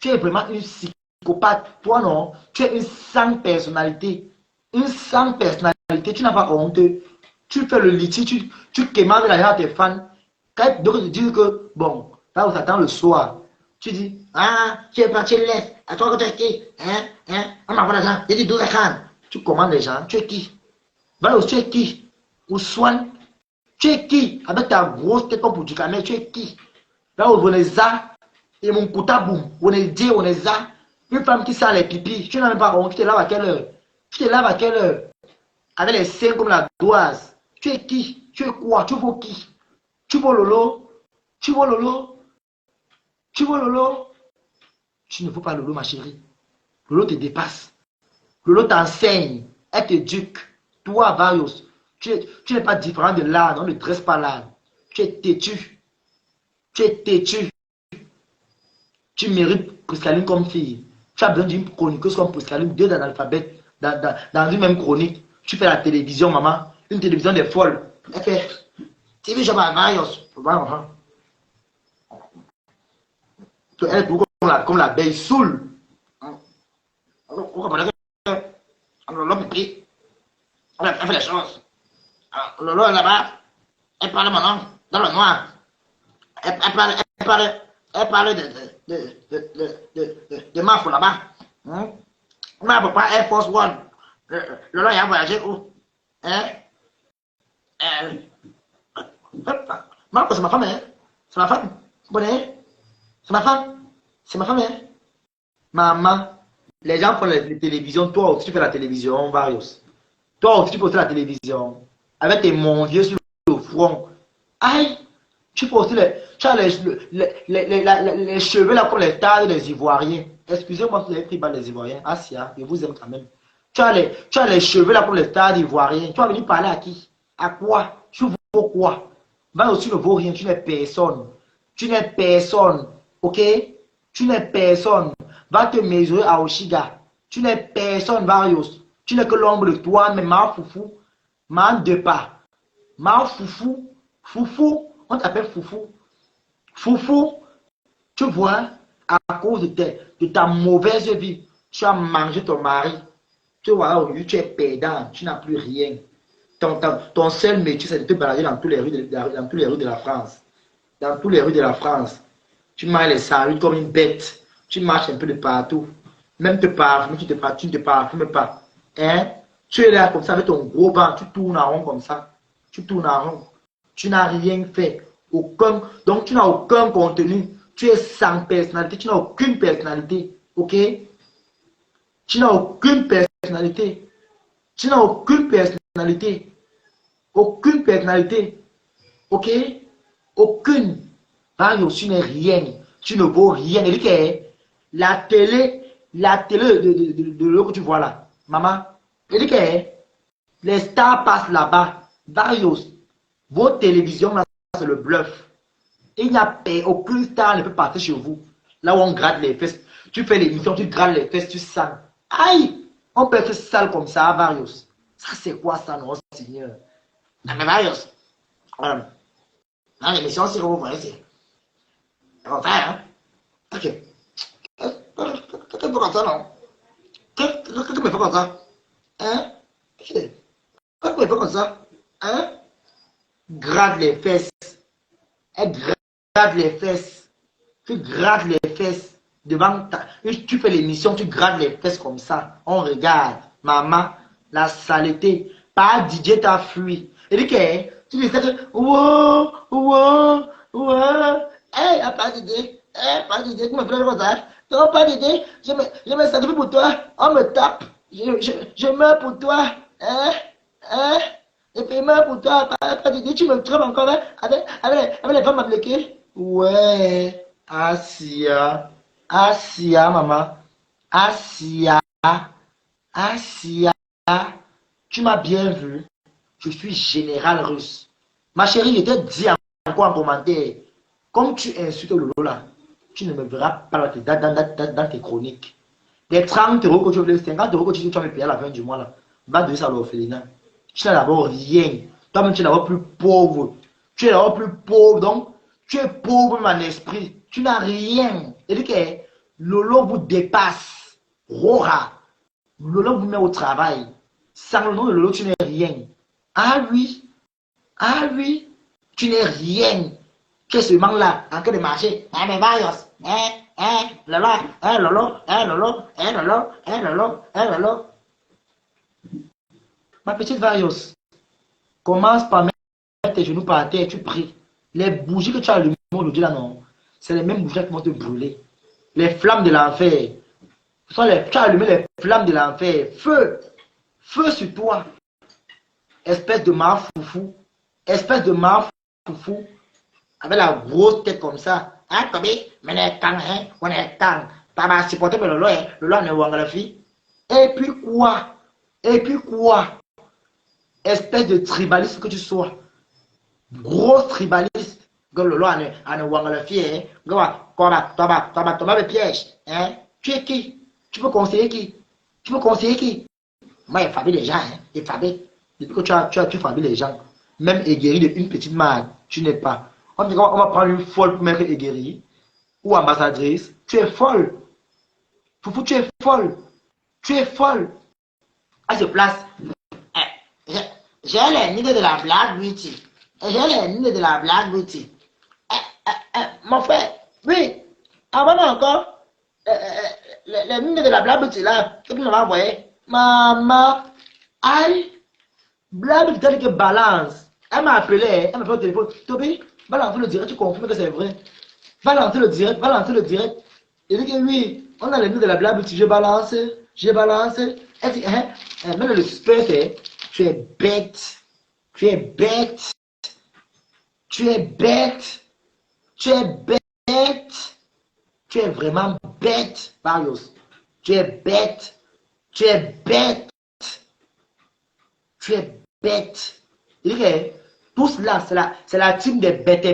Tu es vraiment une psychopathe. Toi, non, tu es une sans personnalité. Une sans personnalité. Tu n'as pas honte. Tu fais le litige, tu quémandes la à tes fans. Quand donc te disent que, bon, là, on t'attend le soir. Tu dis, ah, tu es parti laisse. À toi, tu es qui? On m'envoie l'argent. J'ai dit 12 à 40. Tu commandes les gens. Tu es qui? Va tu es qui? Ou soigne. Tu es qui? Avec ta grosse tête pour du camel, tu es qui? Là où on est ça, et mon boum, on est dit, on est ça. Une femme qui sent les pipis, tu n'as même pas honte, tu te laves à quelle heure? Tu te laves à quelle heure? Avec les seins comme la doise. Tu es qui? Tu es quoi? Tu vaux qui? Tu vaux Lolo? Tu vaux Lolo? Tu vaux Lolo? Tu ne vaux pas Lolo, ma chérie. Lolo te dépasse. Lolo t'enseigne. Elle t'éduque. Toi, Varios, tu n'es pas différent de l'âne. On ne dresse pas l'âne. Tu es têtu. Tu es têtu. Tu mérites Priscaline comme fille. Tu as besoin d'une chroniqueuse comme Priscaline, deux analphabètes, dans une même chronique. Tu fais la télévision, maman. Une télévision des folles. Elle fait TV, je vais Marios. Elle est comme l'abeille saoule. Elle fait les choses. Lolo est là-bas. Elle parle maintenant dans le noir. Elle parle de Mafou là-bas. Ma papa Air Force One. Lolo il a voyagé où? Marco, c'est ma femme, hein? C'est ma femme. Vous connaissez? C'est ma femme. C'est ma femme, hein? Maman, les gens font les télévisions. Toi aussi, tu fais la télévision, Varios. Toi aussi, tu peux faire la télévision. Avec tes mondiaux sur le front. Aïe! Tu peux aussi tu as les cheveux là comme les tailles des Ivoiriens. Excusez-moi si vous avez pris bas les Ivoiriens. Asia, je vous aime quand même. Tu as les cheveux là comme les tailles d'Ivoiriens. Tu vas venir parler à qui? À quoi? Tu vaux quoi? Varios, tu ne vaux rien. Tu n'es personne. Tu n'es personne. Ok? Tu n'es personne. Va te mesurer à Oshiga. Tu n'es personne, Varios. Tu n'es que l'ombre de toi, mais ma foufou. Ma de pas. Ma foufou. Foufou. On t'appelle foufou. Foufou. Tu vois, à cause de ta mauvaise vie, tu as mangé ton mari. Tu vois, aujourd'hui, tu es perdant. Tu n'as plus rien. Ton seul métier, c'est de te balader dans tous les rues de la France. Dans tous les rues de la France. Tu manges les salades comme une bête. Tu marches un peu de partout. Même te parfumer, tu ne te parfumes pas. Hein? Tu es là comme ça avec ton gros ventre. Tu tournes en rond comme ça. Tu tournes en rond. Tu n'as rien fait. Donc tu n'as aucun contenu. Tu es sans personnalité. Tu n'as aucune personnalité. Ok? Tu n'as aucune personnalité. Tu n'as aucune personnalité. Aucune personnalité. Ok? Aucune. Mario, tu n'es rien. Tu ne vaux rien. Et que la télé de l'eau que tu vois là, maman, et dit que les stars passent là-bas. Varios, vos télévisions là, c'est le bluff. Il n'y a aucune star ne peut passer chez vous. Là où on gratte les fesses. Tu fais l'émission, tu grattes les fesses, tu sens. Aïe! On peut faire sale comme ça, Varios. Ça, c'est quoi ça, non, Seigneur? Non, mais Varios, dans l'émission, si vous voyez, c'est comme ça, hein? Ok. Qu'est-ce que tu fais comme ça, non? Qu'est-ce que tu me fais comme ça? Hein? Qu'est-ce que tu me fais comme ça? Hein? Gratte les fesses. Elle gratte les fesses. Tu grattes les fesses. Devant ta... Tu fais l'émission, tu grattes les fesses comme ça. On regarde. Maman, la saleté. Pas DJ t'a fui. Et dit que tu dis que wow, wow, wow. Hey, pas d'idée. Pas d'idée, tu me fais comme ça. Non, pas d'idée. Je me sacrifie pour toi. On me tape. Je meurs pour toi. Hein? Et puis, il meurt pour toi. Pas d'idée, tu me trompes encore hein, avec les femmes appliquées. Ouais. Asia. Asia, maman. Asia. Asia. Tu m'as bien vu. Je suis général russe. Ma chérie, je t'ai dit encore en commentaire. Comme tu insultes Lolo là, tu ne me verras pas dans tes chroniques. Les 30 euros que tu veux, 50 euros que tu vas me payer à la fin du mois là, va donner ça à l'orphelinat. Tu n'as d'abord rien. Toi-même, tu es d'abord plus pauvre. Tu es d'abord plus pauvre, donc tu es pauvre en esprit. Tu n'as rien. Et dit que Lolo vous dépasse. Rora. Lolo vous met au travail. Sans le nom de Lolo, tu n'es rien. Ah oui. Ah oui. Tu n'es rien. Tu es seulement là, en train de marcher. Ah mais Varios. Lolo. Lolo. Lolo. Lolo. Lolo. Lolo. Ma petite Varios. Commence par mettre tes genoux par terre et tu pries. Les bougies que tu as allumées aujourd'hui là, non. C'est les mêmes bougies qui vont te brûler. Les flammes de l'enfer. Tu as allumé les flammes de l'enfer. Feu. Feu sur toi. Espèce de marfoufou. Espèce de marfoufou. Avec la grosse tête comme ça. Hein, Toby? Mais on est quand? Papa, supporter le Lolo, le Lolo ne voit pas la fille. Et puis quoi? Et puis quoi? Espèce de tribaliste que tu sois. Gros tribaliste. Que le Lolo ne voit pas la fille. Thomas le piège. Hein? Tu es qui? Tu peux conseiller qui? Tu peux conseiller qui? Moi, il fabule les gens. Hein? Il fabule. Depuis que tu fabules les gens. Même aiguerri de une petite marde, tu n'es pas. On va prendre une folle pour mettre aiguerri. Ou ambassadrice. Tu es folle. Foufou, tu es folle. Tu es folle. À ce place. J'ai les nids de la Black Beauty. J'ai les nids de la Black Beauty. Mon frère, oui. Avant encore, les nids de la Black Beauty là, que tu m'as envoyé. Maman, aïe. Black Beauty, t'as dit que balance. Elle m'a appelé, elle m'a fait au téléphone. Toby, balance le direct, tu confirmes que c'est vrai. Balance le direct, balance le direct. Il dit que oui, on a les nids de la Black Beauty. Je balance. Elle dit, même le suspect, c'est. Tu es bête. Tu es bête. Tu es bête. Tu es bête. Tu es vraiment bête, Varios. Tu es bête. Tu es bête. Tu es bête. Il dit que tout cela, c'est la team des bêtes.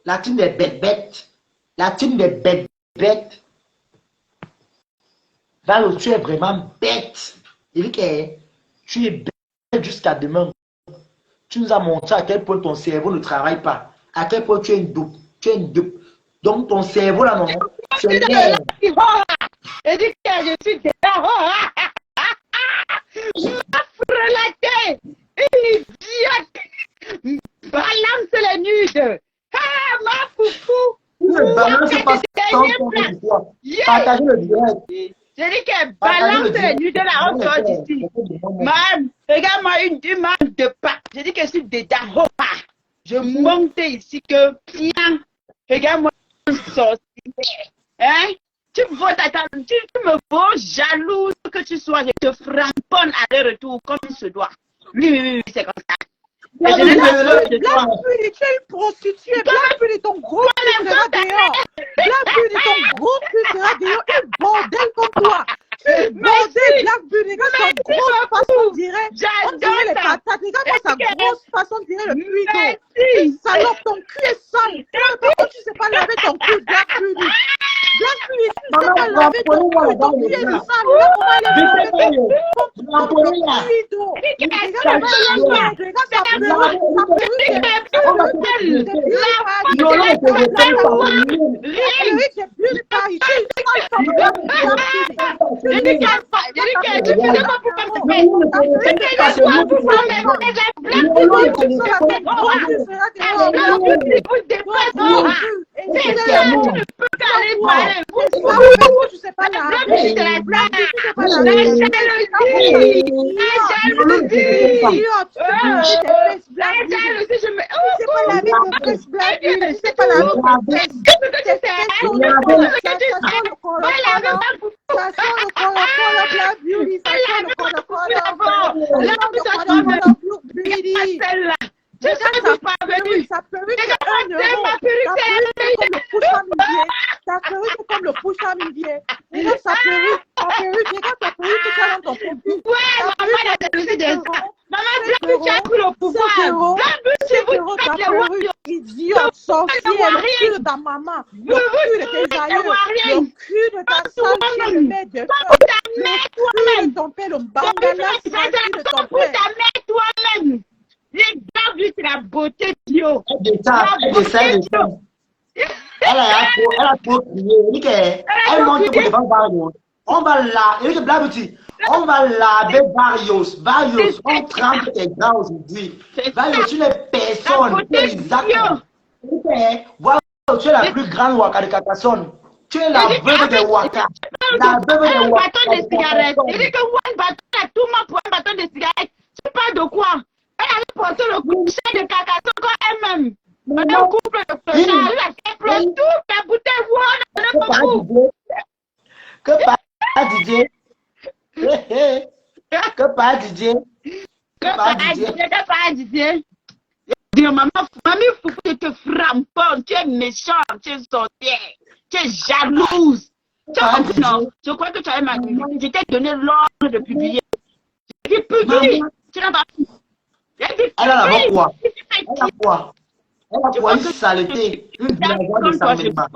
La team des bêtes. La team des bêtes. Varios, tu es vraiment bête. Il dit que tu es bête jusqu'à demain. Tu nous as montré à quel point ton cerveau ne travaille pas. À quel point tu es une double. Tu es une double. Donc ton cerveau là, non. C'est l'air. Il dit que je suis déjà. Je m'affre la tête. Idiote. Balance les nudes. Ah, ma foufou. Balance pas partagez le direct. Je dis qu'elle balance les nudes là, on sort d'ici. Man, regarde-moi une manne de pas. Je dis que je suis dedans. Je monte ici que bien. Regarde-moi une sorcière. Hein? Tu me vois jalouse que tu sois. Je te framponne à leur retour comme il se doit. Oui, c'est comme ça. Black Beauty, tu es une prostituée. Black Beauty, ton gros cul sera dehors. Black Beauty, ton gros cul sera dehors. Un bordel comme toi. Bordel, Black Beauty, regarde sa grosse façon, on dirait les patates. Regarde sa grosse façon, on dirait le puits. Salope, ton cul est sale. Pourquoi tu ne sais pas laver ton cul, Black Beauty? Black Beauty, tu ne sais pas laver ton cul. Ton cul est sale. Regarde comment il est ton puits d'eau. Regarde sa Black Elle Beauty. aussi, je me... Tu sais pas laver tes fesses, Black Beauty. Tu sais pas laver tes fesses. Tes fesses sont le colo. Ça sent le colo. Ça sent le colo, Black Beauty. Ça sent le colo. Ça sent le colo, Beauty. Regarde sa perruque c'est 1 euro. Ta perruque c'est comme le push familier. Regarde sa perruque, regarde ta perruque que tu as dans ton profil. Ouais, maman, elle a aussi des maman, Black Beauty a pris le pouvoir. Ta perruque idiote, sorcière, le cul de ta maman, le cul de tes aïeux, le cul de ta sale fille, le maître de feu, le cul de ton père, le bangala, c'est le cul de ton père. Ta mère toi-même. Les Black Beauty, c'est la beauté bio. Elle a trop crié. Elle monte devant Barrios. On va laver Barrios. On trempe tes gars aujourd'hui. Barrios, tu n'es personne. Tu es Isaac. Voilà, tu es la plus grande Waka de Carcassonne. Tu es la veuve de Waka. La veuve de Waka. Un bâton de cigarette. Il dit que un bâton à tout le monde pour un bâton de cigarette. Tu parles de quoi? Elle avait porté le coucher de Carcassonne quand elle-même. Un couple de clochards, elle a fait tout, la bouteille, voilà, que pas DJ. Que pas DJ. Que pas DJ. Maman, Foufou, tu te framponnes, tu es méchant, tu es sorcière, tu es jalouse. Tu as compris, non? Je crois que tu avais ma... Je t'ai donné l'ordre de publier. Je t'ai publié. Tu n'as pas... Elle a la quoi? Elle a quoi? Elle a quoi? Une saleté. Une villageoise de Saint-Mélima.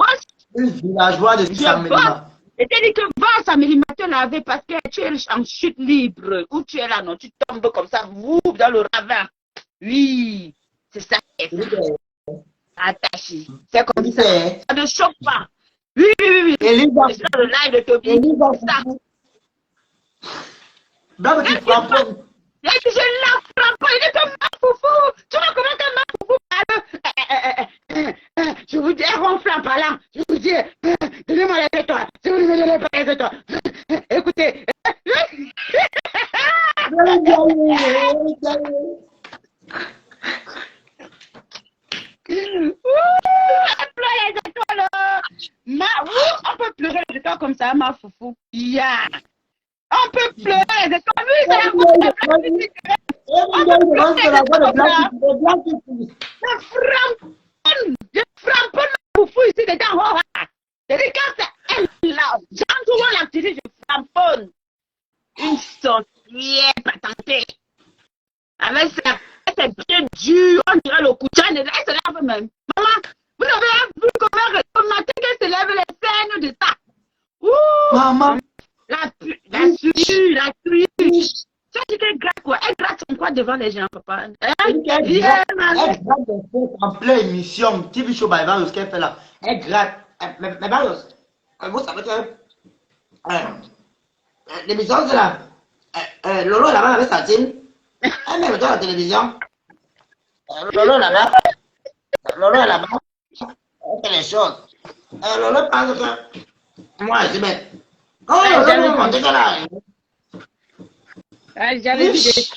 Une villageoise de Saint-Mélima. Et tu dis que va à Saint-Mélima te laver parce que tu es en chute libre. Où tu es là, non? Tu tombes comme ça, vous, dans le ravin. Oui, c'est ça. Attaché. C'est comme ça. Ça ne choque pas. Oui. C'est ça le live de Toby. C'est ça. Bravo, tu frappes. Je la frappe pas, il est comme ma foufou. Tu vois comment t'as ma foufou? Je vous dis, ronflant par là. Je vous dis, donnez-moi les étoiles. Si vous ne me donnez pas les étoiles. Écoutez. On peut pleurer les étoiles comme ça, ma foufou. Yeah. On peut pleurer les étoiles. Oui, c'est la voix de la musique. On peut pleurer les étoiles comme ça. Je framponne ma foufou ici dedans. C'est quand c'est elle là. J'entends l'activité, je framponne. Une sorcière patentée. Avec ses pieds durs, on dirait le couchan. Elle se lave même. Maman, vous avez vu comment le matin qu'elle se lève les scènes de ça. Maman. La truie. Tu as dit qu'elle gratte quoi? Elle gratte son quoi devant les gens, papa? Elle gratte les fesses en pleine émission. TV show by Barrios, ce qu'elle fait là. Elle gratte. Mais Barrios, vous savez que l'émission c'est là. Lolo là-bas avec sa team. Elle met dans la télévision. Lolo là-bas. Elle fait les choses. Lolo pense que moi je suis bête. Oh, j'avais dit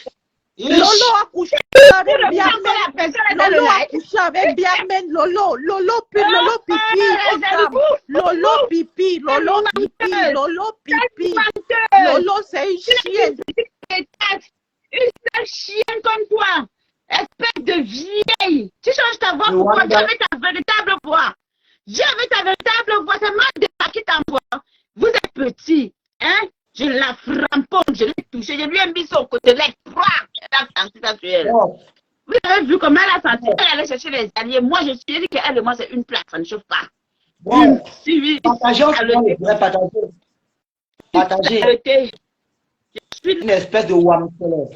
Lolo a couché avec Biamen. Lolo a couché avec Biamen. Lolo pipi. Lolo c'est une chienne. Une seule chienne comme toi. Espèce de vieille. Tu changes ta voix pourquoi? J'avais ta véritable voix. C'est mal de pas qui t'envoie. Vous êtes petit, hein? Je la framponne, je l'ai touché, je lui ai mis son côté, elle a senti ça sur elle. Vous avez vu comment elle a senti? Elle allait chercher les alliés. Moi, je suis dit qu'elle et moi, c'est une plaque, ça ne chauffe pas. Bon, partagez. Une espèce de wamsele.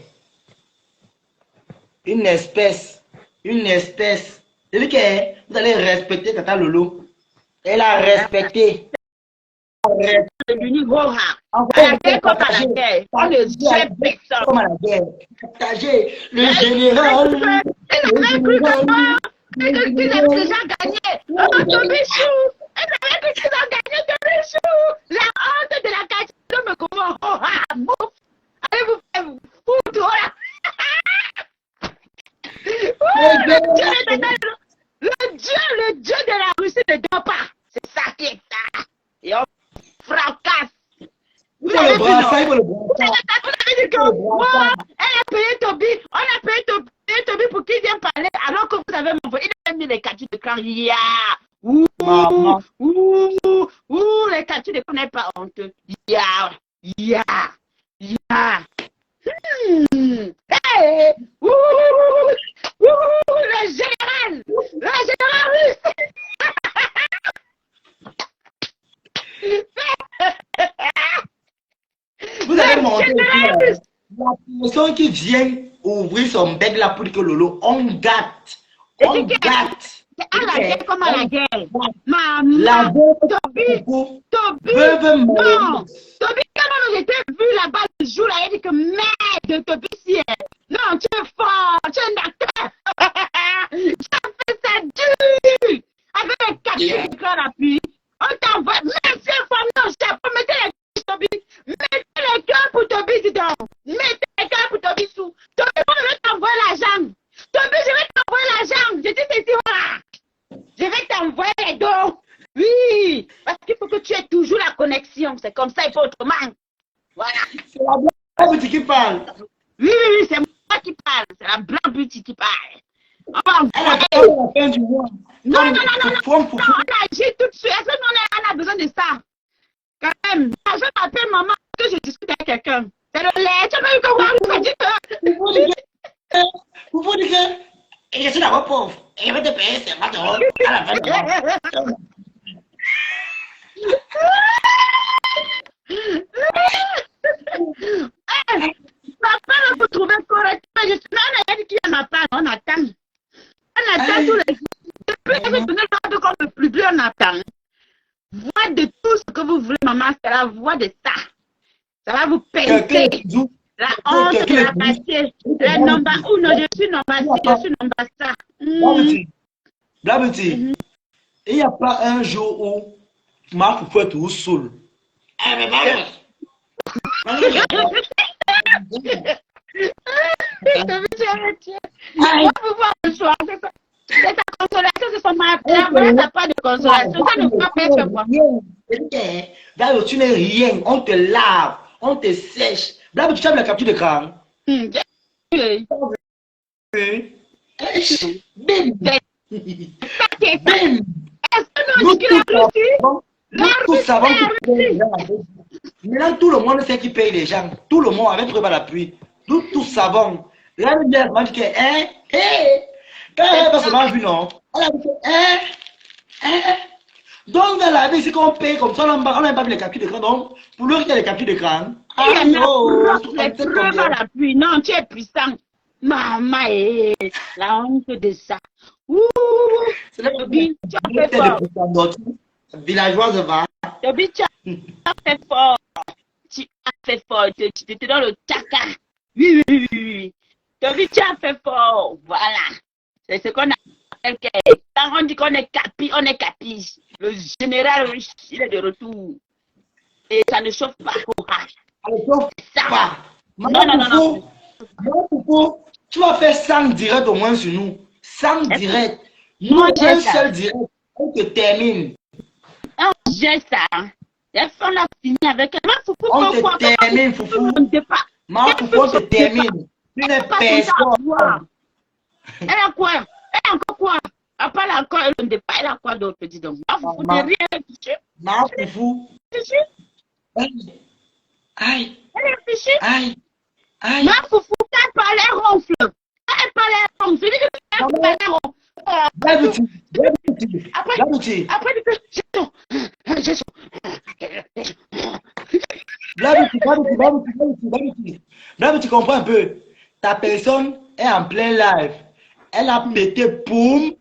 Une espèce. C'est dit que vous allez respecter Tata Lolo. Elle a respecté. C'est l'unique Roha. À la guerre comme à la guerre. On ne jette personne. Comme à la guerre. Partagez le général. Elle n'avait plus que moi. Elle avait déjà gagné. Tobichou. Elle avait déjà gagné Tobichou. La honte de la cachette me comment. Allez vous faire foutre. le dieu de la Russie ne dort pas. C'est ça qui est ça. Et on fracasse. Vous avez dit que elle a payé Toby. On a payé Toby pour qu'il vienne parler alors que vous avez envoyé. Il a mis les captures d'écran. Les captures d'écran n'est pas honteux. Hey! Le général russe. Vous avez monté la personne qui vient ouvrir son bec là pour dire que Lolo, on gâte. On gâte. C'est à la guerre comme à la guerre. Maman, La Toby, non. Toby, quand j'étais vu là-bas le jour là, il a dit que merde, Toby, si non, tu es fort, tu es un acteur. Ça fait ça dur. Avec les captures d'écran d'appui, on t'envoie, merci information, je t'ai mettez les Toby, mettez les cœurs pour Toby, dis donc. Mettez les cœurs pour Toby sous. Toby, je vais t'envoyer l'argent. Toby, je vais t'envoyer l'argent. Je dis ceci, voilà. Je vais t'envoyer les dons. Oui, parce qu'il faut que tu aies toujours la connexion. C'est comme ça et pas autrement. Voilà. C'est la Blanc Beauty qui parle. Oui, c'est moi qui parle. C'est la Blanc Beauty qui parle. On va envoyer. La fin du mois. Non, on agit tout de suite. Est-ce que on a besoin de ça? Quand même, je m'appelle maman que je discute avec quelqu'un. C'est le lait. Tu as vu comment on dit que... Vous vous dites que je suis d'abord pauvre. Et je vais te payer, c'est pas drôle. À la fin du mois. Papa va vous trouver correctement. Je suis là, on a dit qu'il y en a pas. On attend. On attend tous les jours. Depuis que je donne l'ordre comme le plus bleu, on attend. Voix de tout ce que vous voulez, maman, c'est la voix de ça. Ça va vous pincer. La honte de la passer. La number 1, je suis number 6, je suis number ça. Blanc Beauty, il n'y a pas un jour où ma foufou est toujours saoule. Eh, mais c'est ta consolation, c'est son mari. La vraie n'a pas de consolation. Ça ne peut pas faire moi. Là, tu n'es rien. On te lave, on te sèche. Là, tu as la capture d'écran. Oui. Est-ce que nous dit nous savons maintenant tout le monde sait qui paye les gens. Tout le monde avec prépa l'appui. Nous tous savons. Là, le mec m'a dit que quand elle va se manger, non. Elle a dit donc dans la vie, c'est qu'on paye comme ça, on n'a pas vu les captures d'écran. Donc, pour lui, il y a les captures d'écran. Les preuves à l'appui. Non, tu es puissant. Maman, la honte de ça. C'est Toby, tu as fait fort. Villageoise va. Toby, tu as fait fort. Tu as fait fort. Tu étais dans le caca. Oui. Toby, tu as fait fort. Voilà. C'est ce qu'on appelle. Quand on dit qu'on est capi, on est capi. Le général russe, il est de retour. Et ça ne chauffe pas. Ça ne chauffe pas. Non. Tu vas faire 100 directs au moins sur nous. 100 directs. Nous, un seul direct, on te termine. J'ai ça. On a fini avec elle. On te termine, Foufou. Ma Foufou, on te termine. Tu n'es personne. Elle a quoi? Elle a encore quoi? À part la quoi, elle ne pas. Elle a quoi d'autre, dis donc? Ma Foufou, n'est rien fiché. Ma Foufou. Aïe. Elle est fichée. Aïe. Ma Foufou, elle parlait ronfle. Elle parlait ronfle. Je dis que elle parlait ronfle. Après, tu comprends un peu. Ta personne est en plein live. Elle a pété, boum.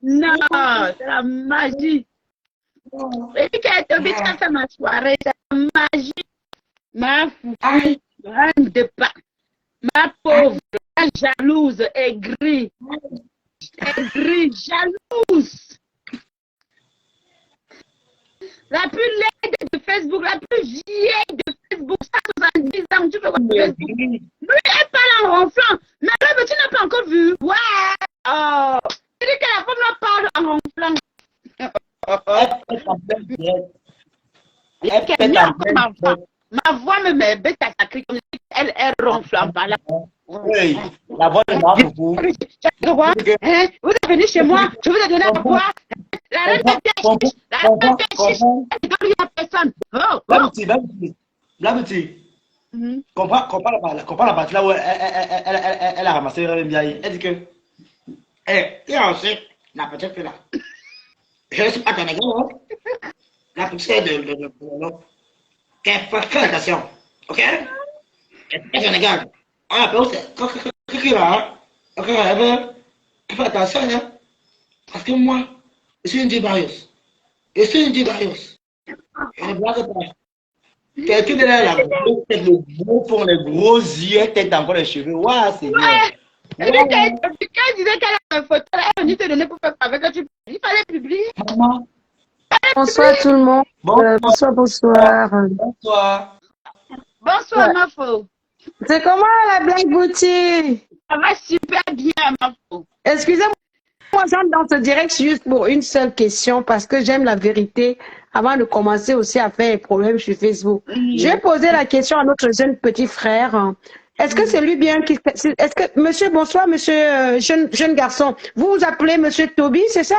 Non, c'est la magie. Et puis qu'elle te dit ça, ma soirée, c'est la magie. Ma Foufou, reine de pas. Ma pauvre, la jalouse, aigrie. aigrie, jalouse. La plus laide de Facebook, la plus vieille de Facebook, 170 ans, tu peux voir Facebook. Lui, elle parle en ronflant. Mais là, tu n'as pas encore vu. Ouais. Oh. Tu dis que la femme là parle en ronflant. Ma voix me met bête à sacrer comme elle ronfle en parlant. Oui, la voix de moi, beaucoup. Vous êtes venu chez moi, je vous ai donné à boire. La reine de chiche, la reine de chiche, elle ne donne rien à personne. Là, petit. Comprends la partie là où elle a ramassé le bien. Elle dit que, tu sais, la petite là. Je ne suis pas ton égal, la petite de qu'elle fait attention, ok? Elle est ton égal. Ah, mais c'est là, ok, elle fait attention, hein? Parce que moi, je suis une débarius. Je suis une débarius. Je ne blague pas. Quelqu'un de là, le gros fond, les gros yeux, tête encore les cheveux. Waouh, c'est bien. Quand elle disait qu'elle a une photo, elle est venue te donner pour faire avec toi. Il fallait publier. Maman. Bonsoir tout le monde. Bonsoir. Bonsoir. Bonsoir, ma faux. C'est comment la Black Beauty? Ça va super bien, ma faux. Excusez-moi, j'entre dans ce direct juste pour une seule question parce que j'aime la vérité avant de commencer aussi à faire des problèmes sur Facebook. Je vais poser la question à notre jeune petit frère. Est-ce que c'est lui bien qui... Est-ce que... Monsieur, bonsoir, monsieur jeune garçon. Vous vous appelez monsieur Toby, c'est ça?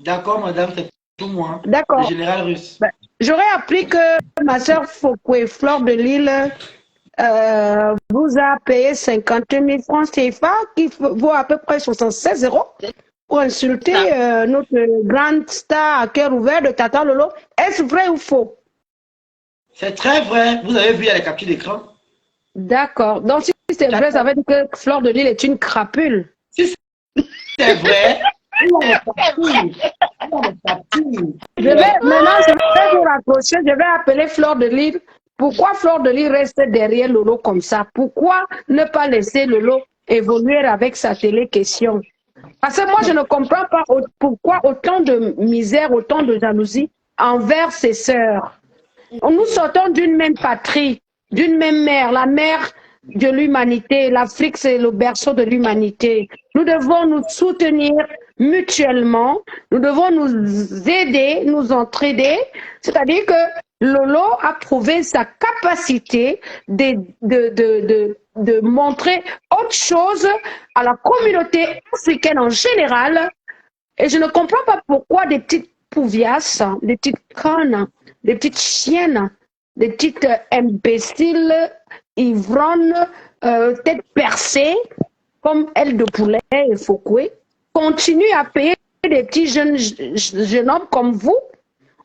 D'accord, madame, c'est tout moi. D'accord. Le général russe. J'aurais appris que ma soeur Fokwe, Fleur de Lille, vous a payé 50 000 francs CFA, qui vaut à peu près 76 € pour insulter notre grande star à cœur ouvert de Tata Lolo. Est-ce vrai ou faux? C'est très vrai. Vous avez vu les captures d'écran? D'accord. Donc, si c'est vrai, ça veut dire que Fleur de Lille est une crapule. Si c'est vrai. Maintenant, je vais vous raccrocher, je vais appeler Fleur de Lille. Pourquoi Fleur de Lille reste derrière Lolo comme ça? Pourquoi ne pas laisser Lolo évoluer avec sa télé-question? Parce que moi, je ne comprends pas pourquoi autant de misère, autant de jalousie envers ses sœurs. Nous sortons d'une même patrie, d'une même mère, la mère de l'humanité. L'Afrique, c'est le berceau de l'humanité. Nous devons nous soutenir mutuellement. Nous devons nous aider, nous entraider. C'est-à-dire que Lolo a prouvé sa capacité de montrer autre chose à la communauté africaine en général. Et je ne comprends pas pourquoi des petites pouviasses, des petites connes, des petites chiennes, des petites imbéciles, ivrognes, tête percée, comme aile de poulet et Fokwe, continuent à payer des petits jeunes hommes comme vous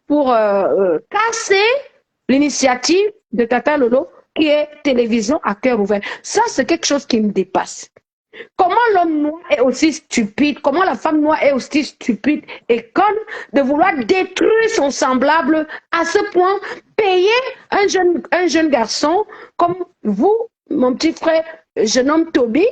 pour casser l'initiative de Tata Lolo qui est télévision à cœur ouvert. Ça, c'est quelque chose qui me dépasse. Comment l'homme noir est aussi stupide, comment la femme noire est aussi stupide et conne de vouloir détruire son semblable à ce point, payer un jeune garçon comme vous, mon petit frère, jeune homme Toby,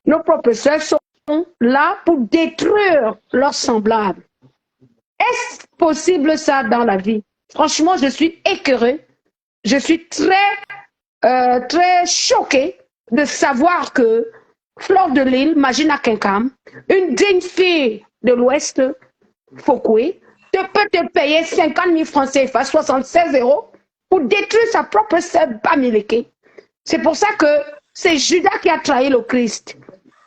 nos propres sœurs sont là pour détruire leurs semblables. Est-ce possible ça dans la vie? Franchement, je suis écœurée. Je suis très choquée de savoir que Fleur de Lille, Magina Kinkam, une digne fille de l'Ouest, Fokwe, peut te payer 50 000 francs CFA, 76 € pour détruire sa propre sœur Bamileke. C'est pour ça que c'est Judas qui a trahi le Christ.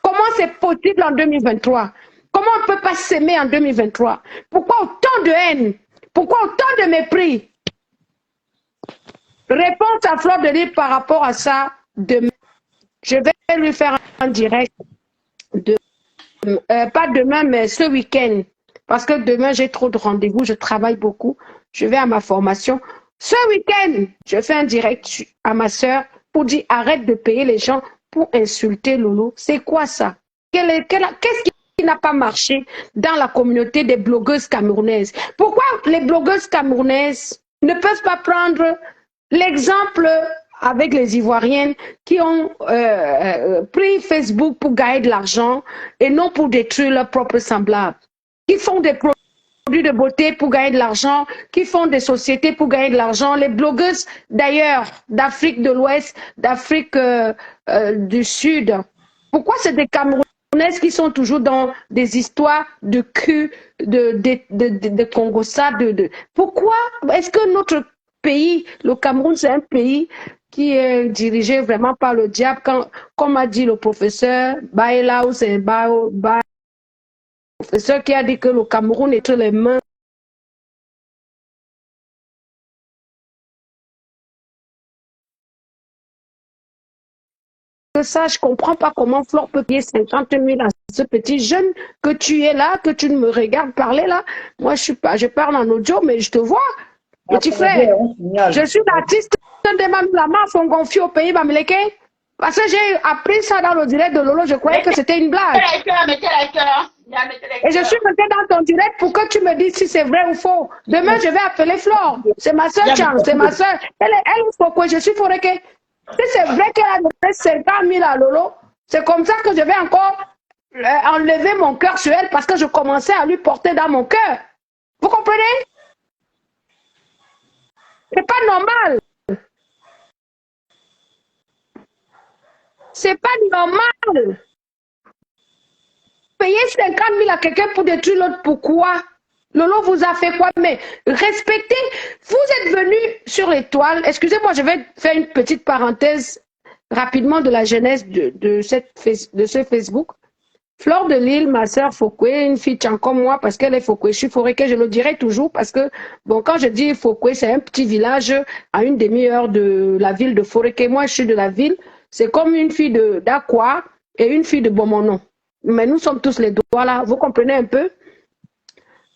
Comment c'est possible en 2023? Comment on ne peut pas s'aimer en 2023? Pourquoi autant de haine? Pourquoi autant de mépris? Réponse à Fleur de Lille par rapport à ça demain. Je vais lui faire un direct. Pas demain, mais ce week-end. Parce que demain, j'ai trop de rendez-vous, je travaille beaucoup. Je vais à ma formation. Ce week-end, je fais un direct à ma soeur pour dire arrête de payer les gens pour insulter Lolo. C'est quoi ça? Qu'est-ce qui n'a pas marché dans la communauté des blogueuses camerounaises? Pourquoi les blogueuses camerounaises ne peuvent pas prendre l'exemple avec les Ivoiriennes qui ont pris Facebook pour gagner de l'argent et non pour détruire leurs propres semblables, qui font des produits de beauté pour gagner de l'argent, qui font des sociétés pour gagner de l'argent. Les blogueuses d'ailleurs, d'Afrique de l'Ouest, d'Afrique du Sud, pourquoi c'est des Camerounaises qui sont toujours dans des histoires de cul, de Congossa, Pourquoi est-ce que notre pays, le Cameroun, c'est un pays qui est dirigé vraiment par le diable, comme a dit le professeur Baïla, ou c'est professeur qui a dit que le Cameroun est entre les mains que ça, je comprends pas comment Flore peut payer 50 000 à ce petit jeune que tu es là, que tu me regardes parler là. Moi, je parle en audio, mais je te vois. Petit frère, je suis l'artiste de Mme Lama, sont confiés au pays Bamileke. Parce que j'ai appris ça dans le direct de Lolo, je croyais que c'était une blague. Et je suis montée dans ton direct pour que tu me dises si c'est vrai ou faux. Demain, je vais appeler Flore. C'est ma soeur Chang, c'est ma soeur. Elle faut que je suis Foreke. Si c'est vrai qu'elle a donné 50 000 à Lolo, c'est comme ça que je vais encore enlever mon cœur sur elle parce que je commençais à lui porter dans mon cœur. Vous comprenez? C'est pas normal. C'est pas normal. Payer 50 000 à quelqu'un pour détruire l'autre, pourquoi? Lolo vous a fait quoi? Mais respectez. Vous êtes venu sur l'étoile. Excusez-moi, je vais faire une petite parenthèse rapidement de la jeunesse de ce Facebook. Flore de Lille, ma soeur Fokwe, une fille comme moi, parce qu'elle est Fokwe. Je suis Foreke, je le dirai toujours, parce que, bon, quand je dis Fokwe, c'est un petit village à une demi-heure de la ville de Foreke. Moi, je suis de la ville. C'est comme une fille d'Aqua et une fille de Bomono. Mais nous sommes tous les doigts là. Vous comprenez un peu?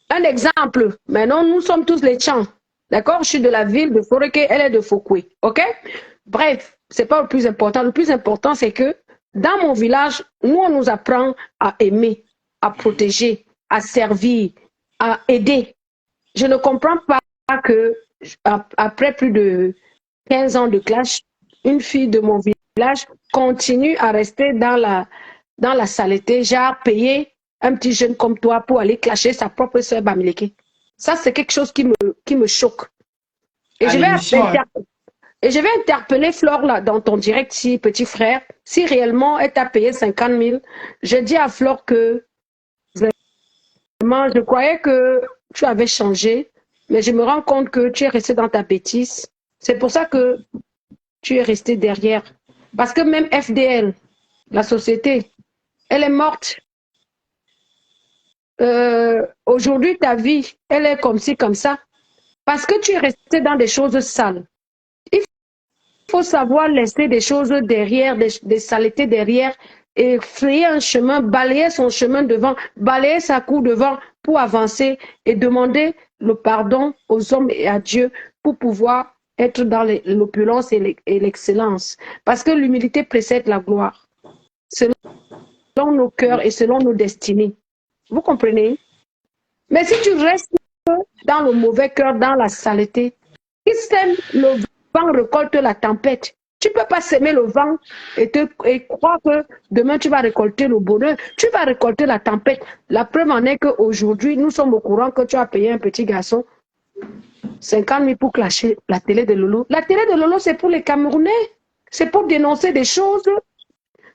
Un exemple. Maintenant, nous sommes tous les Tchans. D'accord? Je suis de la ville de Foreke, elle est de Fokwe. OK? Bref, c'est pas le plus important. Le plus important, c'est que dans mon village, nous, on nous apprend à aimer, à protéger, à servir, à aider. Je ne comprends pas que après plus de 15 ans de clash, une fille de mon village continue à rester dans la saleté, genre payer un petit jeune comme toi pour aller clasher sa propre soeur Bamileke. Ça, c'est quelque chose qui me choque. Et je vais interpeller Flore là, dans ton direct, si petit frère, si réellement elle t'a payé 50 000. Je dis à Flore que vraiment, je croyais que tu avais changé, mais je me rends compte que tu es resté dans ta bêtise. C'est pour ça que tu es resté derrière. Parce que même FDL, la société, elle est morte. Aujourd'hui, ta vie, elle est comme ci, comme ça. Parce que tu es resté dans des choses sales. Il faut savoir laisser des choses derrière, des saletés derrière, et frayer un chemin, balayer son chemin devant, balayer sa cour devant pour avancer et demander le pardon aux hommes et à Dieu pour pouvoir être dans l'opulence et l'excellence. Parce que l'humilité précède la gloire. Selon nos cœurs et selon nos destinées. Vous comprenez? Mais si tu restes dans le mauvais cœur, dans la saleté, qui sème le vent récolte la tempête. Tu ne peux pas s'aimer le vent et croire que demain tu vas récolter le bonheur. Tu vas récolter la tempête. La preuve en est qu'aujourd'hui, nous sommes au courant que tu as payé un petit garçon 50 000 pour clasher la télé de Lolo. La télé de Lolo, c'est pour les Camerounais. C'est pour dénoncer des choses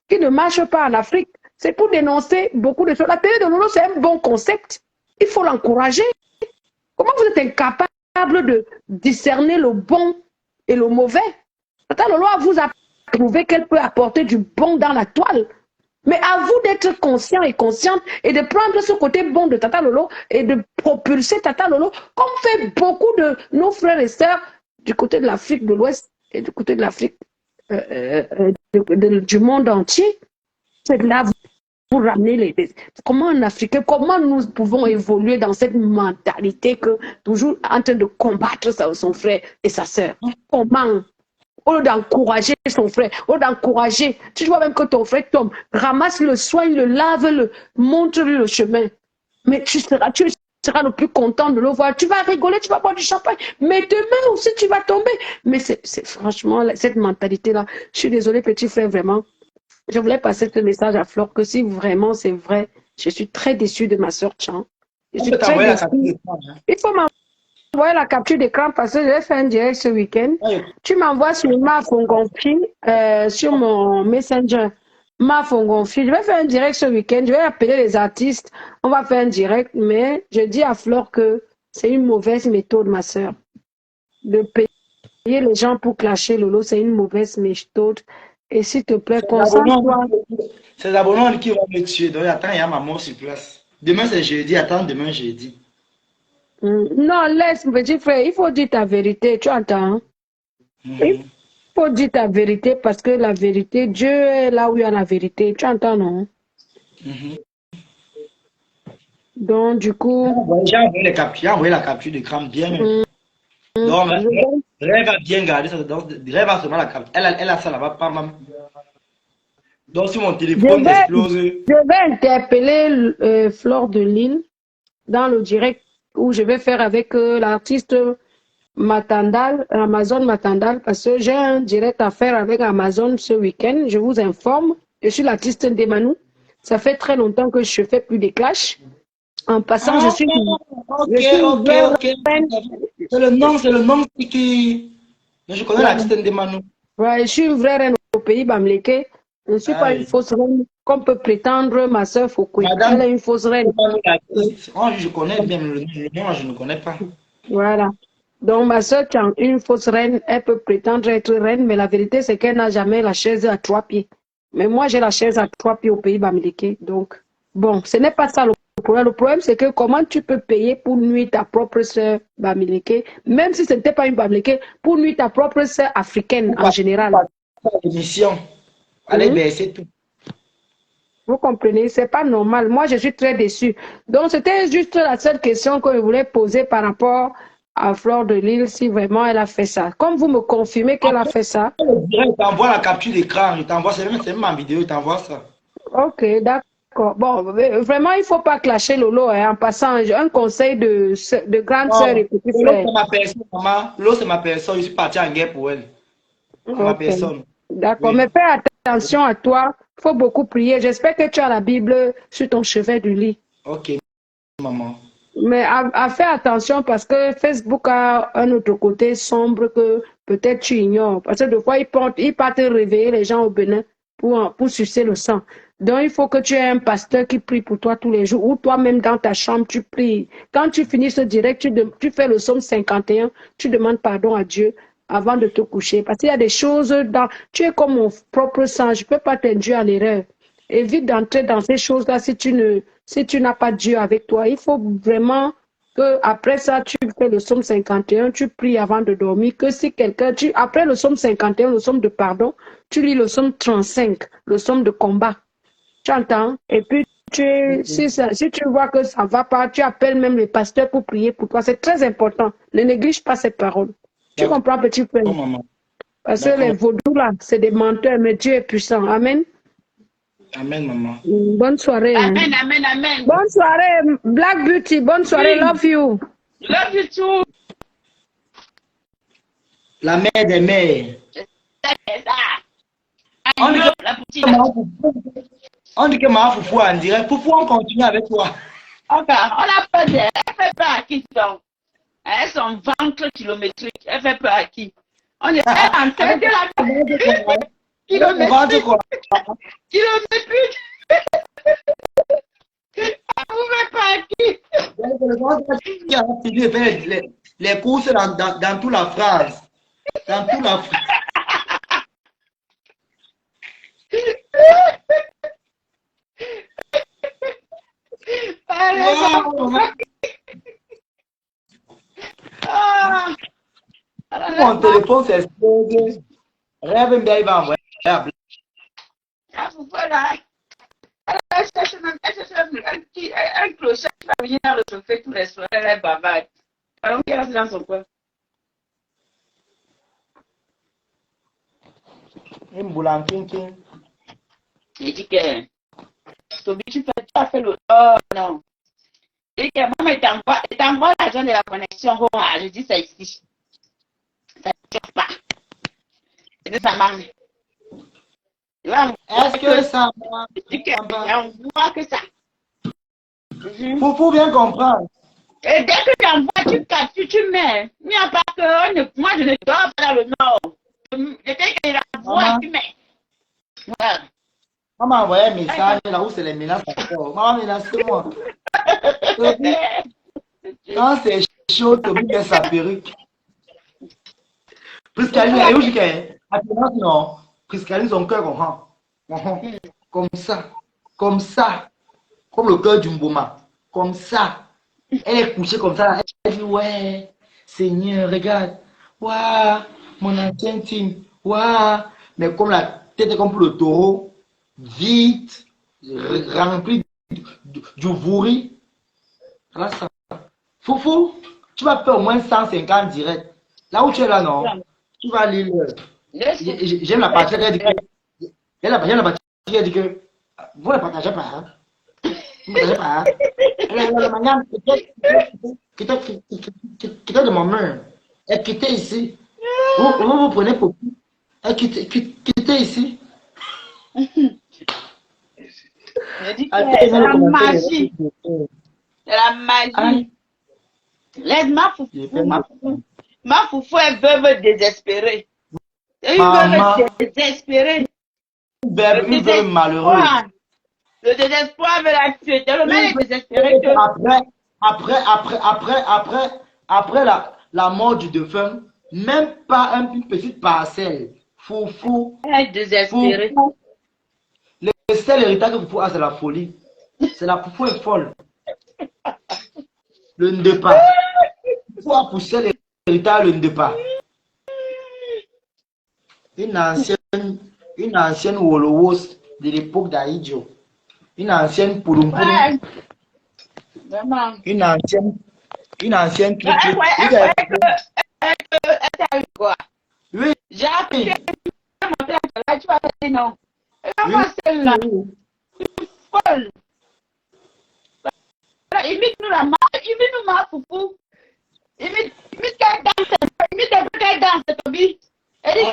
qui ne marchent pas en Afrique. C'est pour dénoncer beaucoup de choses. La télé de Lolo, c'est un bon concept. Il faut l'encourager. Comment vous êtes incapable de discerner le bon et le mauvais? Tata Lolo vous a prouvé qu'elle peut apporter du bon dans la toile. Mais à vous d'être conscient et consciente et de prendre ce côté bon de Tata Lolo et de propulser Tata Lolo, comme fait beaucoup de nos frères et sœurs du côté de l'Afrique de l'Ouest et du côté de l'Afrique du monde entier. C'est de la pour ramener comment en Africain, comment nous pouvons évoluer dans cette mentalité que toujours en train de combattre son frère et sa sœur. Comment? Au lieu d'encourager son frère, au lieu d'encourager, tu vois même que ton frère tombe, ramasse-le, soigne-le, lave-le, montre-lui le chemin. Mais tu seras le plus content de le voir. Tu vas rigoler, tu vas boire du champagne. Mais demain aussi, tu vas tomber. Mais c'est franchement, cette mentalité-là, je suis désolée, petit frère, vraiment. Je voulais passer ce message à Flore que si vraiment c'est vrai, je suis très déçue de ma soeur Chan. Je suis très déçue. Il faut m'envoyer la capture d'écran parce que je vais faire un direct ce week-end. Tu m'envoies sur ma Fongonfi, sur mon Messenger. Ma Fongonfi. Je vais faire un direct ce week-end. Je vais appeler les artistes. On va faire un direct. Mais je dis à Flore que c'est une mauvaise méthode, ma soeur. De payer les gens pour clasher Lolo, c'est une mauvaise méthode. Et s'il te plaît, concentre-toi. C'est l'abonnement qui va me tuer. Donc, attends, il y a ma mort sur place. Demain, c'est jeudi. Attends, demain, jeudi. Non, laisse, petit frère. Il faut dire ta vérité. Tu entends? Il faut dire ta vérité parce que la vérité, Dieu est là où il y a la vérité. Tu entends, non? Donc, du coup... J'ai envoyé la capture d'écran bien. Donc, Rêve va bien garder ça. Donc, Rêve va seulement la capture. Elle a ça là-bas, pas mal. Donc, si mon téléphone explose... Je vais interpeller Flore de Lille dans le direct où je vais faire avec l'artiste Matandal, Amazon Matandal, parce que j'ai un direct à faire avec Amazon ce week-end. Je vous informe. Je suis l'artiste Ndemanou. Ça fait très longtemps que je ne fais plus des clashs. En passant, je suis... Ok. C'est le nom qui... Je connais l'artiste Ndemanou. Ouais, je suis une vraie reine au pays Bamleke. Je ne suis pas une fausse reine, comme peut prétendre ma soeur Foucault. Elle est une fausse reine. Je connais bien le nom, je ne connais pas. Voilà. Donc, ma soeur, qui est une fausse reine, elle peut prétendre être reine, mais la vérité, c'est qu'elle n'a jamais la chaise à 3 pieds. Mais moi, j'ai la chaise à 3 pieds au pays Bamileke. Donc, bon, ce n'est pas ça le problème. Le problème, c'est que comment tu peux payer pour nuire ta propre soeur Bamileke, même si ce n'était pas une Bamileke, pour nuire ta propre soeur africaine en général. Émission. Allez, ben, c'est tout. Vous comprenez, c'est pas normal. Moi, je suis très déçue. Donc, c'était juste la seule question que je voulais poser par rapport à Flore de Lille, si vraiment elle a fait ça. Comme vous me confirmez qu'elle a fait ça. Je t'envoie la capture d'écran, c'est même ma vidéo, je t'envoie ça. Ok, d'accord. Bon, vraiment, il ne faut pas clasher Lolo. Hein, en passant, un conseil de grande sœur et petit frère. L'eau, c'est ma personne, maman. L'eau, c'est ma personne. Je suis parti en guerre pour elle. C'est ma personne. D'accord, mais fais attention à toi. Il faut beaucoup prier. J'espère que tu as la Bible sur ton chevet du lit. Ok, maman. Mais à faire attention parce que Facebook a un autre côté sombre que peut-être tu ignores. Parce que des fois, il part te réveiller les gens au Bénin pour sucer le sang. Donc, il faut que tu aies un pasteur qui prie pour toi tous les jours ou toi-même dans ta chambre, tu pries. Quand tu finis ce direct, tu fais le psaume 51, tu demandes pardon à Dieu avant de te coucher. Parce qu'il y a des choses tu es comme mon propre sang, je ne peux pas t'induire à l'erreur. Évite d'entrer dans ces choses-là si tu n'as pas Dieu avec toi. Il faut vraiment que après ça, tu fais le psaume 51, tu pries avant de dormir, que si quelqu'un, après le psaume 51, le psaume de pardon, tu lis le psaume 35, le psaume de combat. Tu entends? Et puis, si tu vois que ça ne va pas, tu appelles même les pasteurs pour prier pour toi. C'est très important. Ne néglige pas cette parole. Tu comprends, petit frère? Parce que les vaudous, là, c'est des menteurs, mais Dieu est puissant. Amen. Amen, maman. Bonne soirée. Amen, amen, amen. Bonne soirée, Black Beauty. Bonne soirée, love you. Love you too. La mère des mères. On dit que ma foufou en dirait. Foufou, on continue avec toi. Ok, on a peur d'elle. Elle fait peur à qui donc? Elle son ventre kilométrique. Elle fait peur à qui? On est en train de la kilométrique. Kilométrique. Vous faites peur à qui? Qui a fini de faire les courses dans toute la France. Dans toute la France. Mon téléphone s'explose. Rêve bien, il va envoyer. Voilà. Elle a cherché vient réchauffer tous les soirs, elle est bavarde. Alors, qu'elle reste dans son coin. Une boule en king. J'ai dit que, Toby, tu as fait le... Oh, non. J'ai dit que, maman, il t'envoie l'argent de la connexion. Oh, je dis, c'est ici. Ça ne chauffe pas. Je dis, ça marche. Est-ce que ça va? Je dis que, on voit que ça. Faut bien comprendre. Et dès que tu envoies, tu captures, tu mets. Il n'y a pas que, moi, je ne dors pas dans le nord. Dès qu'il envoie, tu mets. Voilà. Maman a envoyé un message là où c'est les menaces encore. Maman menace moi. Quand c'est chaud, Toby met sa perruque. Priscaline, elle est où je dis non. Priscaline, son cœur rend. Comme ça. Comme ça. Comme le cœur d'une boma. Comme ça. Elle est couchée comme ça. Elle dit, ouais, Seigneur, regarde. Waouh, mon ancien team. Waouh. Mais comme la tête est comme pour le taureau. Vite, rempli du vouri. Là, ça. Foufou, tu vas faire au moins 150 directs. Là où tu es là, non? Tu vas lire. J'aime la partie qui dit que. J'aime la partie qui dit que. Vous ne partagez pas. Hein? Vous ne partagez pas. Hein? La manière qui était de mon main. Elle quittait ici. Vous prenez pour qui? Elle quittait ici. Je dis que c'est la magie. C'est la magie. Laisse ma foufou. Ma foufou est veuve désespérée. C'est une veuve désespérée. Une veuve malheureuse. Le désespoir veut la tuer. Tellement elle est désespérée que... Après la mort du défunt, même pas une petite parcelle. Foufou. Elle est désespérée. Foufou. Le seul héritage que Foufou a, c'est la folie. C'est la Foufou est folle. Le Ndepa. Foufou a poussé l'héritage, le Ndepa. Une ancienne Wolowos de l'époque d'Aïdjo. Une ancienne Pulumpuru. Ouais. Vraiment. Une ancienne truc. Elle t'a eu quoi? Oui. J'ai appris à monter là, tu vas dire non. Et moi, celle-là, folle. Imite-nous la marque, imite-nous ma foufou. Imite qu'elle danse, imite un peu qu'elle danse, Toby. Elle dit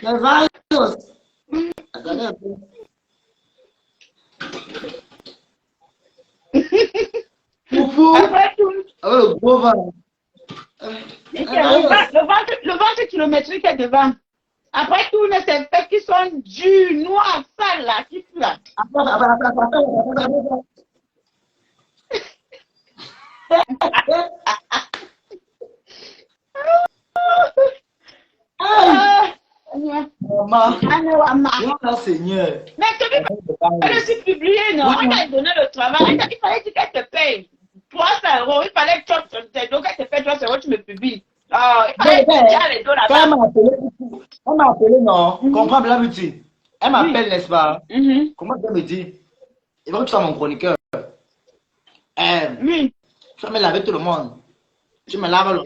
Le virus. Attendez un peu. Foufou. après tout, Le gros ventre. le ventre kilométrique est devant. Après tout, ces fesses qui sont dures, noires, sales là, qui puent là. Maman, Seigneur. Mais tu veux aussi publier, non? On t'a donné le travail. Il fallait dire qu'elle te paye 300 €. Il fallait que tu donc elle te paye 300 €, tu me publies. Il fallait déjà les deux là-bas. Elle m'a appelé, non? Comprends bien l'habitude. Elle m'appelle, n'est-ce pas? Comment elle me dit? Il faut que tu sois mon chroniqueur. Oui. Tu vas me laver tout le monde. Tu me laves le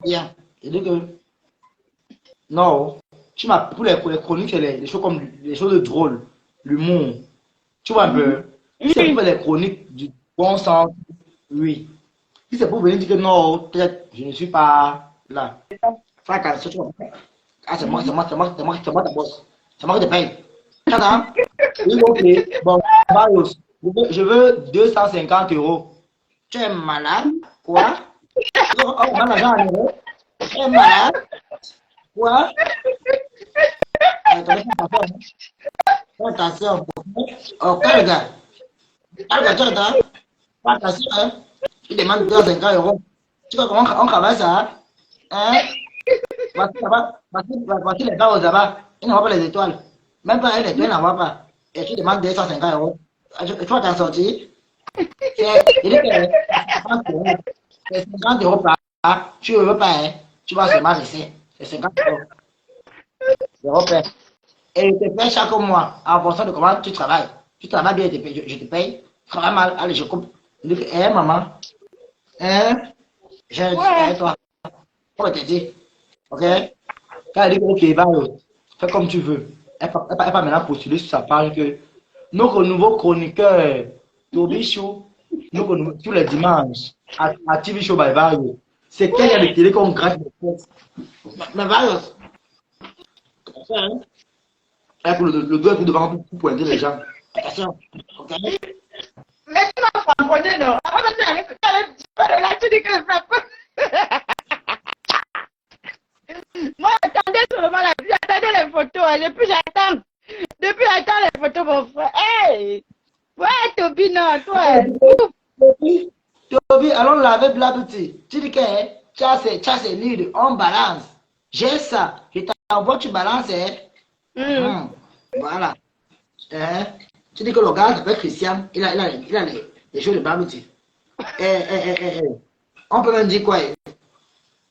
bien. Je dis que non. Tu m'as pour les chroniques, c'est les choses comme les choses drôles, l'humour. Tu vois un peu? Si c'est pour les chroniques du bon sens, oui. Si c'est pour venir dire que non, peut-être je ne suis pas là. Fais attention, tu vois. Ah, c'est moi ta boss. C'est moi qui te paye. Attends. Oui, ok. Bon, Marius, je veux 250 €. Tu es malade? Quoi? On a l'argent en euros. Tu es malade? Quoi? Attention. Oh, calme-toi. Calme-toi. Attention, hein. Tu demandes 250 €. Tu vois comment on travaille ça? Hein? Voici les barres là-bas. Ils n'envoient pas les étoiles. Même pas les étoiles, ils n'envoient pas. Et tu demandes 250 €. Tu vas t'en sortir. C'est 50 € par. Tu ne veux pas, hein? Tu vas seulement rester. C'est 50 €. C'est repère. Et je te paye chaque mois en fonction de comment tu travailles. Tu travailles bien, je te paye. Tu travailles mal, allez, je coupe. Je dis, maman, hein, Ouais. toi, on va te dire, ok? Quand elle dit, ok, va, fais comme tu veux. Elle va maintenant postuler sur sa page que notre nouveau chroniqueur, Toby Show, tous les dimanches, à TV Show by Vario. C'est quel y a de télé qu'on gratte les fesses. Mais Vario, attention, hein? Le doigt est devant pour pointer les gens. Attention, ok? Mais tu m'as framponné, non? Avant de aller là, tu dis que je frappe. Moi, j'attendais seulement la vie, j'attendais les photos. Depuis, j'attends. Depuis, j'attends les photos, mon frère. Hey! Ouais, Toby, non, toi. Toby, allons laver Black Beauty. Tu dis que tu as ces leads, on balance. J'ai ça. Je t'envoie, tu balances. Voilà. Hein? Tu dis que le gars s'appelle Christian, il a les choses de Black Beauty. On peut même dire quoi?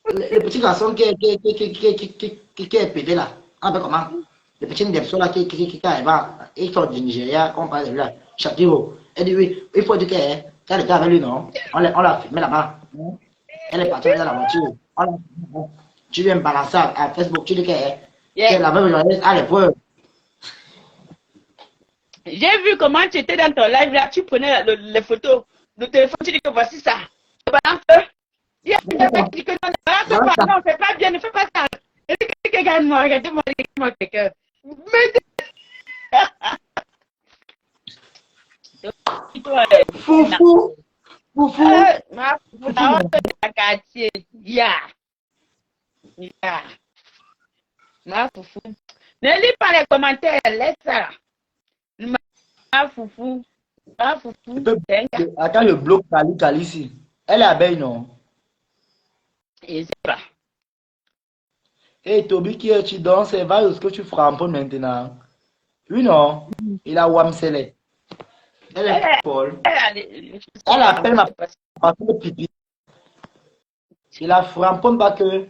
Le petit garçon qui est pédé là. On peut comment? Le petit garçon là qui va. Ils sont du Nigeria, on parle de là. Shapiro. Elle dit oui, il faut dire que quand le gars avec lui, non? On l'a filmé là-bas. Elle est partie dans la voiture. Tu viens me balancer à Facebook, tu dis que la même journaliste a les preuves. J'ai vu comment tu étais dans ton live là, tu prenais les photos. Le téléphone, tu dis que voici ça. Balance. Il y a des mecs qui disent que non, balance pas, non, c'est pas bien, ne fais pas ça. Et puis, regarde-moi, regardez-moi, quelqu'un. Foufou. Foufou. Ma honte de la quartier. Ya. Ma foufou. Ne lis pas les commentaires, laisse ça. Ma foufou. Ma foufou. Attends, le bloc Kali ici. Elle est abeille, non? Je sais pas. Hey, Toby, qui est-tu dans ces vagues que tu framponnes maintenant? Oui, non? Il a Wamsele. Elle est folle. Elle appelle ma patronne pipi. Il a framponne pas que.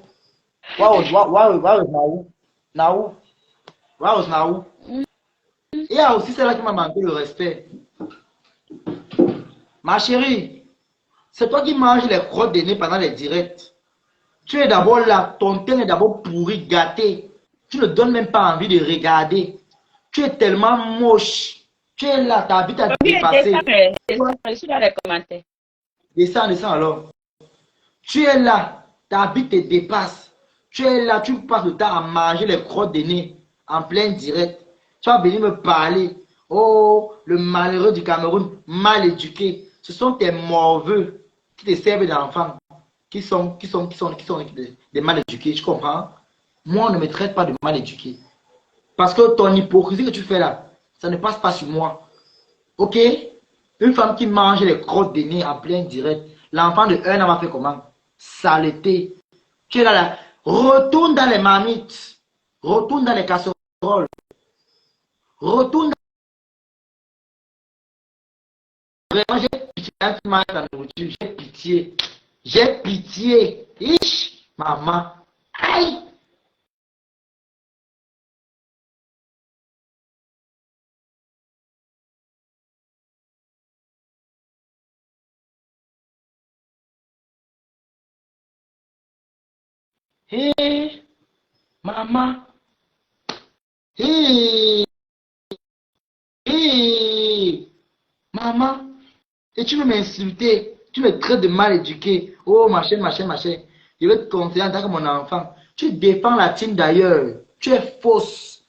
Waouh, Naou. Il y a aussi celle-là qui m'a manqué le respect. Ma chérie, c'est toi qui manges les crottes de nez pendant les directs. Tu es d'abord là, ton teint est d'abord pourri, gâté. Tu ne donnes même pas envie de regarder. Tu es tellement moche. Tu es là, ta vie t'a dépassé. Je suis dans les commentaires. Descends alors. Tu es là, ta vie te dépasse. Tu es là, tu passes le temps à manger les crottes de nez en plein direct. Tu vas venir me parler. Oh, le malheureux du Cameroun, mal éduqué. Ce sont tes morveux qui te servent d'enfants, qui sont des mal éduqués. Tu comprends? Moi, on ne me traite pas de mal éduqué. Parce que ton hypocrisie que tu fais là, ça ne passe pas sur moi. Ok? Une femme qui mange les crottes de nez en plein direct. L'enfant de 1 an va faire comment? Saleté. Tu es là. Retourne dans les marmites. Retourne dans les casseroles. Retourne dans... Vraiment, j'ai pitié. Quand tu manges la nourriture, j'ai pitié. J'ai pitié. Ich, maman. Aïe. Hé, maman. Hé, maman. Et tu veux m'insulter. Tu me traites de mal éduqué. Oh, machin. Je vais te conseiller en tant que mon enfant. Tu défends la team d'ailleurs. Tu es fausse.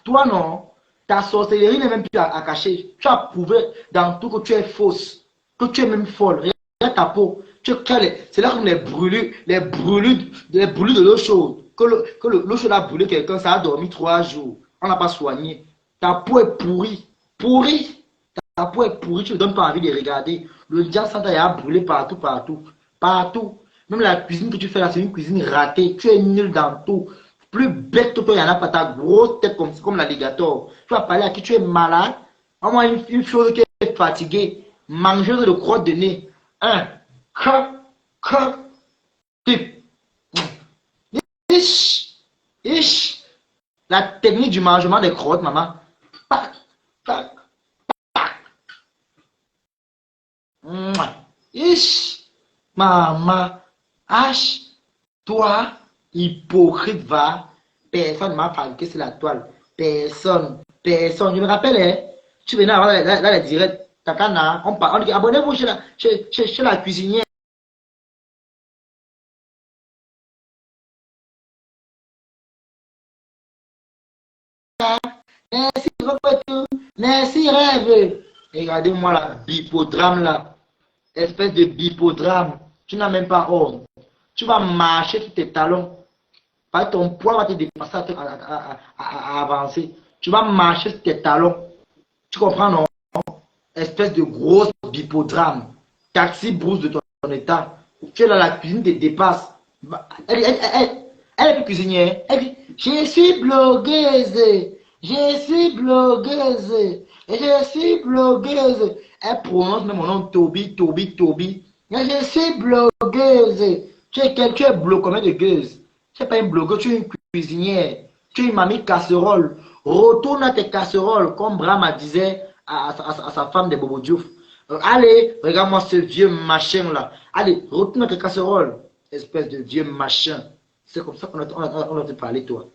Toi, non. Ta sorcellerie n'est même plus à cacher. Tu as prouvé dans tout que tu es fausse. Que tu es même folle. Regarde ta peau. C'est là comme les brûlures de l'eau chaude. Que l'eau chaude a brûlé quelqu'un, ça a dormi 3 jours. On n'a pas soigné. Ta peau est pourrie. Ta peau est pourrie, tu ne donnes pas envie de regarder. Le diable Santa a brûlé partout. Même la cuisine que tu fais là, c'est une cuisine ratée. Tu es nul dans tout. Plus bête que toi, il n'y en a pas. Ta grosse tête comme l'alligator. Tu vas parler à qui tu es malade. Au moins une chose qui est fatiguée. Mangeuse de crotte de nez. Tip. Ish. La technique du mangement des crottes, maman. Pac, pac, pac. Ish, maman. H, toi, hypocrite, va. Personne ne m'a fabriqué sur la toile. Personne. Personne. Je me rappelle, hein, tu venais avant dans les directs. Takana, on dit abonnez-vous chez la cuisinière. Merci, Roberto. Merci, rêve. Regardez-moi là, bipodrame là. Espèce de bipodrame. Tu n'as même pas honte. Tu vas marcher sur tes talons. Ton poids va te dépasser à avancer. Tu vas marcher sur tes talons. Tu comprends, non? Espèce de grosse bipodrame. Taxi brousse de ton état. Tu es là, la cuisine te dépasse. Elle est plus cuisinière. Elle dit, je suis blogueuse. Je suis blogueuse. Je suis blogueuse. Elle prononce même mon nom Toby. Je suis blogueuse. Tu es combien de gueuse? Tu n'es pas une blogueuse, tu es une cuisinière. Tu es une mamie casserole. Retourne à tes casseroles, comme Brahma disait à sa femme de Bobo Diouf. Allez, regarde-moi ce vieux machin là. Allez, retourne à tes casseroles. Espèce de vieux machin. C'est comme ça qu'on a te parlé, toi.